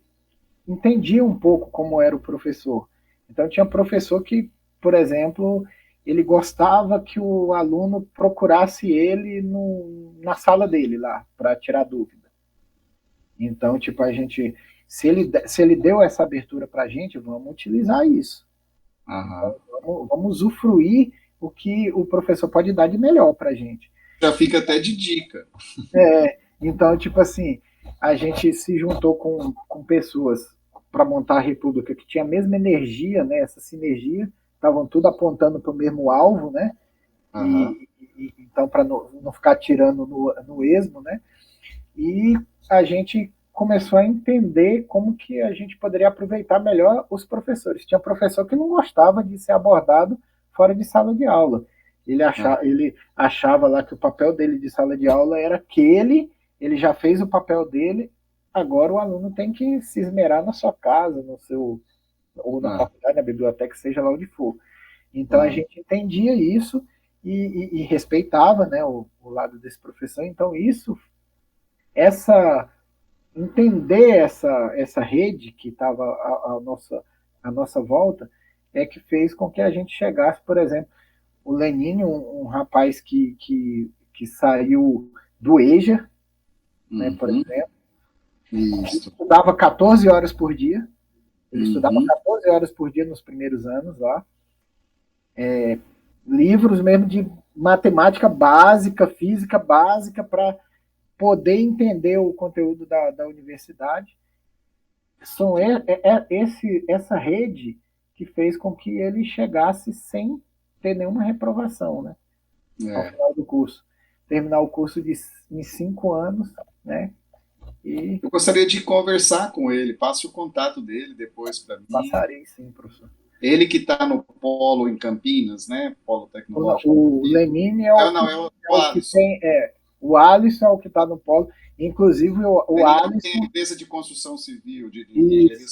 entendia um pouco como era o professor. Então tinha professor que, por exemplo, ele gostava que o aluno procurasse ele na sala dele lá, para tirar dúvida. Então, tipo, se ele deu essa abertura para a gente, vamos utilizar isso. Vamos usufruir o que o professor pode dar de melhor para a gente. Já fica até de dica. Então, tipo assim, a gente se juntou com pessoas para montar a República que tinha a mesma energia, né, essa sinergia, estavam tudo apontando para o mesmo alvo, né? Então, para não ficar tirando no esmo, né? E a gente começou a entender como que a gente poderia aproveitar melhor os professores. Tinha professor que não gostava de ser abordado fora de sala de aula. Ele achava lá que o papel dele de sala de aula era aquele, ele já fez o papel dele, agora o aluno tem que se esmerar na sua casa, no seu, ou na faculdade, na biblioteca, seja lá onde for. Então a gente entendia isso e respeitava, né, o lado desse professor. Então entender essa rede que estava à nossa volta é que fez com que a gente chegasse, por exemplo, o Lenine, um rapaz que saiu do EJA, né, por exemplo, estudava 14 horas por dia. Ele estudava 14 horas por dia nos primeiros anos lá. Livros mesmo de matemática básica, física básica, para poder entender o conteúdo da universidade. Essa rede que fez com que ele chegasse sem ter nenhuma reprovação, né? Ao final do curso. Terminar o curso em 5 anos, né? E eu gostaria de conversar com ele, passe o contato dele depois para mim. Passarei, sim, professor. Ele que está no Polo em Campinas, né? Polo Tecnológico. O Lenine é o que tem. O Alisson é o que está no Polo. Inclusive, o Alisson. Tem empresa de construção civil, de engenharia.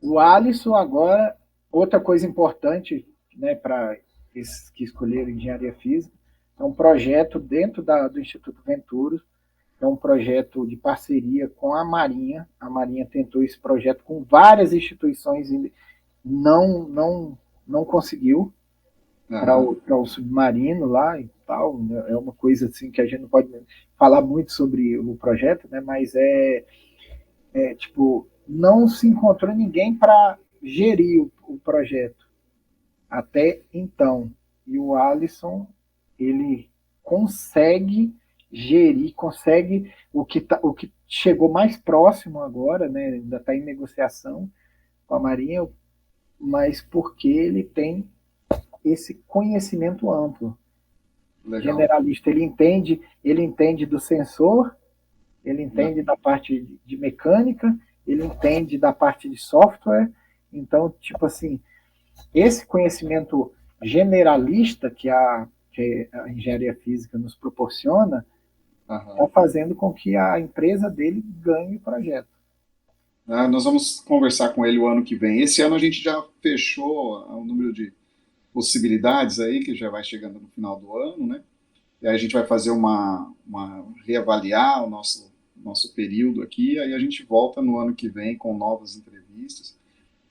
O Alisson, agora, outra coisa importante, né, para esses que escolheram engenharia física, é um projeto dentro do Instituto Venturos. É um projeto de parceria com a Marinha. A Marinha tentou esse projeto com várias instituições e não conseguiu para o submarino lá e tal. É uma coisa assim que a gente não pode falar muito sobre o projeto, né? Mas tipo, não se encontrou ninguém para gerir o projeto até então. E o Alisson, ele consegue gerir, consegue o que chegou mais próximo agora, né? Ainda está em negociação com a Marinha, mas porque ele tem esse conhecimento amplo. Legal. Generalista, ele entende do sensor, ele entende da parte de mecânica, ele entende da parte de software. Então, tipo assim, esse conhecimento generalista que a engenharia física nos proporciona está fazendo com que a empresa dele ganhe o projeto. Nós vamos conversar com ele o ano que vem. Esse ano a gente já fechou o número de possibilidades aí, que já vai chegando no final do ano, né? E aí a gente vai fazer reavaliar o nosso período aqui, aí a gente volta no ano que vem com novas entrevistas.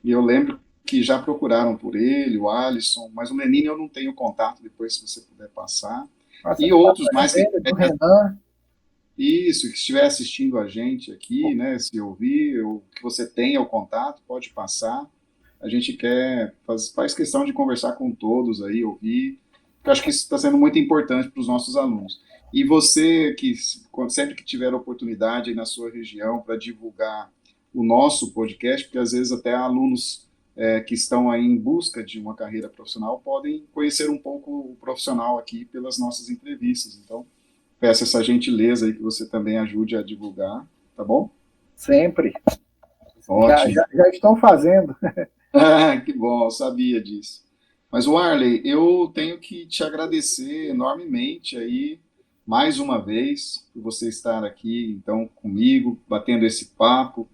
E eu lembro que já procuraram por ele, o Alisson, mas o Lenine eu não tenho contato, depois se você puder passar. E outros mais que... Isso, que estiver assistindo a gente aqui, né, se ouvir, ou que você tenha o contato, pode passar. A gente faz questão de conversar com todos aí, ouvir, porque eu acho que isso está sendo muito importante para os nossos alunos. E você, que sempre que tiver oportunidade aí na sua região para divulgar o nosso podcast, porque às vezes até alunos que estão aí em busca de uma carreira profissional podem conhecer um pouco o profissional aqui pelas nossas entrevistas. Então, peço essa gentileza aí que você também ajude a divulgar, tá bom? Sempre. Ótimo. Já estou fazendo. Que bom, eu sabia disso. Mas, Warley, eu tenho que te agradecer enormemente aí, mais uma vez, por você estar aqui, então, comigo, batendo esse papo.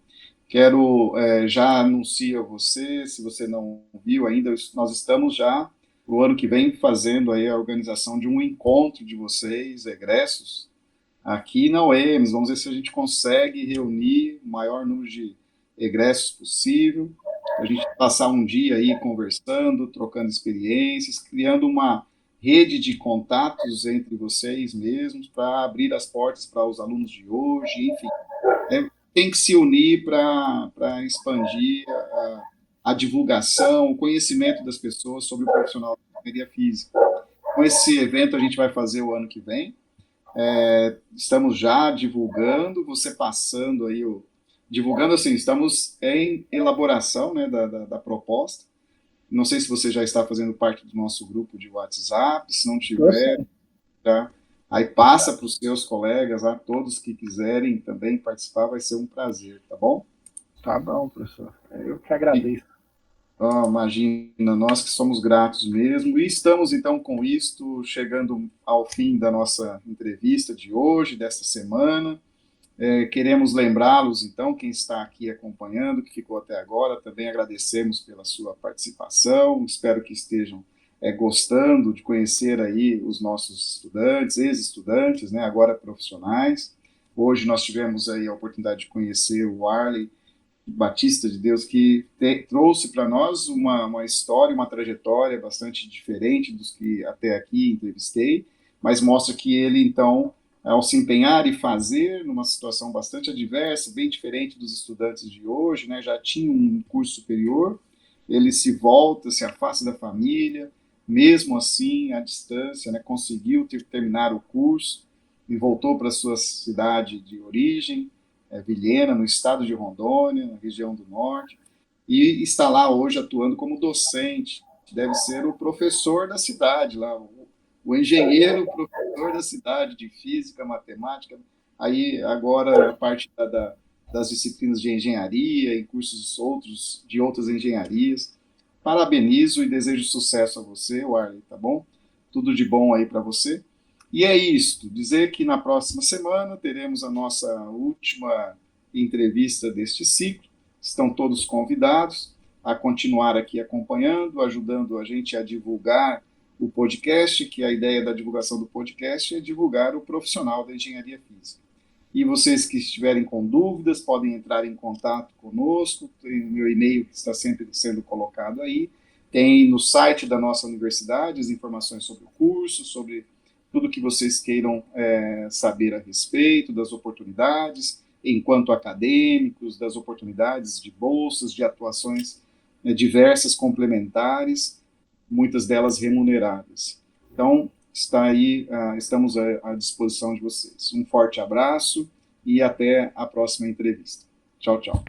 Quero, já anuncio a você, se você não viu ainda, nós estamos já, para o ano que vem, fazendo aí a organização de um encontro de vocês, egressos, aqui na UEMS. Vamos ver se a gente consegue reunir o maior número de egressos possível, a gente passar um dia aí conversando, trocando experiências, criando uma rede de contatos entre vocês mesmos para abrir as portas para os alunos de hoje, enfim. Tem que se unir para expandir a divulgação, o conhecimento das pessoas sobre o profissional de engenharia física. Com esse evento a gente vai fazer o ano que vem. Estamos já divulgando, você passando aí divulgando assim, estamos em elaboração, né, da proposta. Não sei se você já está fazendo parte do nosso grupo de WhatsApp, se não tiver, tá? Aí passa para os seus colegas, todos que quiserem também participar, vai ser um prazer, tá bom? Tá bom, professor. Eu que agradeço. Imagina, nós que somos gratos mesmo. E estamos, então, com isto, chegando ao fim da nossa entrevista de hoje, desta semana. Queremos lembrá-los, então, quem está aqui acompanhando, que ficou até agora, também agradecemos pela sua participação, espero que estejam gostando de conhecer aí os nossos estudantes, ex-estudantes, né, agora profissionais. Hoje nós tivemos aí a oportunidade de conhecer o Warley Batista de Deus, que trouxe para nós uma história, uma trajetória bastante diferente dos que até aqui entrevistei, mas mostra que ele, então, ao se empenhar e fazer numa situação bastante adversa, bem diferente dos estudantes de hoje, né, já tinha um curso superior, ele se volta, se afasta da família, mesmo assim, à distância, né, conseguiu terminar o curso e voltou para a sua cidade de origem, Vilhena, no estado de Rondônia, na região do norte, e está lá hoje atuando como docente. Deve ser o professor da cidade lá, o engenheiro professor da cidade de física, matemática. Aí agora a parte das disciplinas de engenharia e cursos outros de outras engenharias. Parabenizo e desejo sucesso a você, Warley, tá bom? Tudo de bom aí para você. E é isto, dizer que na próxima semana teremos a nossa última entrevista deste ciclo. Estão todos convidados a continuar aqui acompanhando, ajudando a gente a divulgar o podcast, que a ideia da divulgação do podcast é divulgar o profissional da engenharia física. E vocês que estiverem com dúvidas, podem entrar em contato conosco, tem o meu e-mail que está sempre sendo colocado aí, tem no site da nossa universidade as informações sobre o curso, sobre tudo que vocês queiram saber a respeito das oportunidades, enquanto acadêmicos, das oportunidades de bolsas, de atuações diversas, complementares, muitas delas remuneradas. Então, está aí, estamos à disposição de vocês. Um forte abraço e até a próxima entrevista. Tchau, tchau.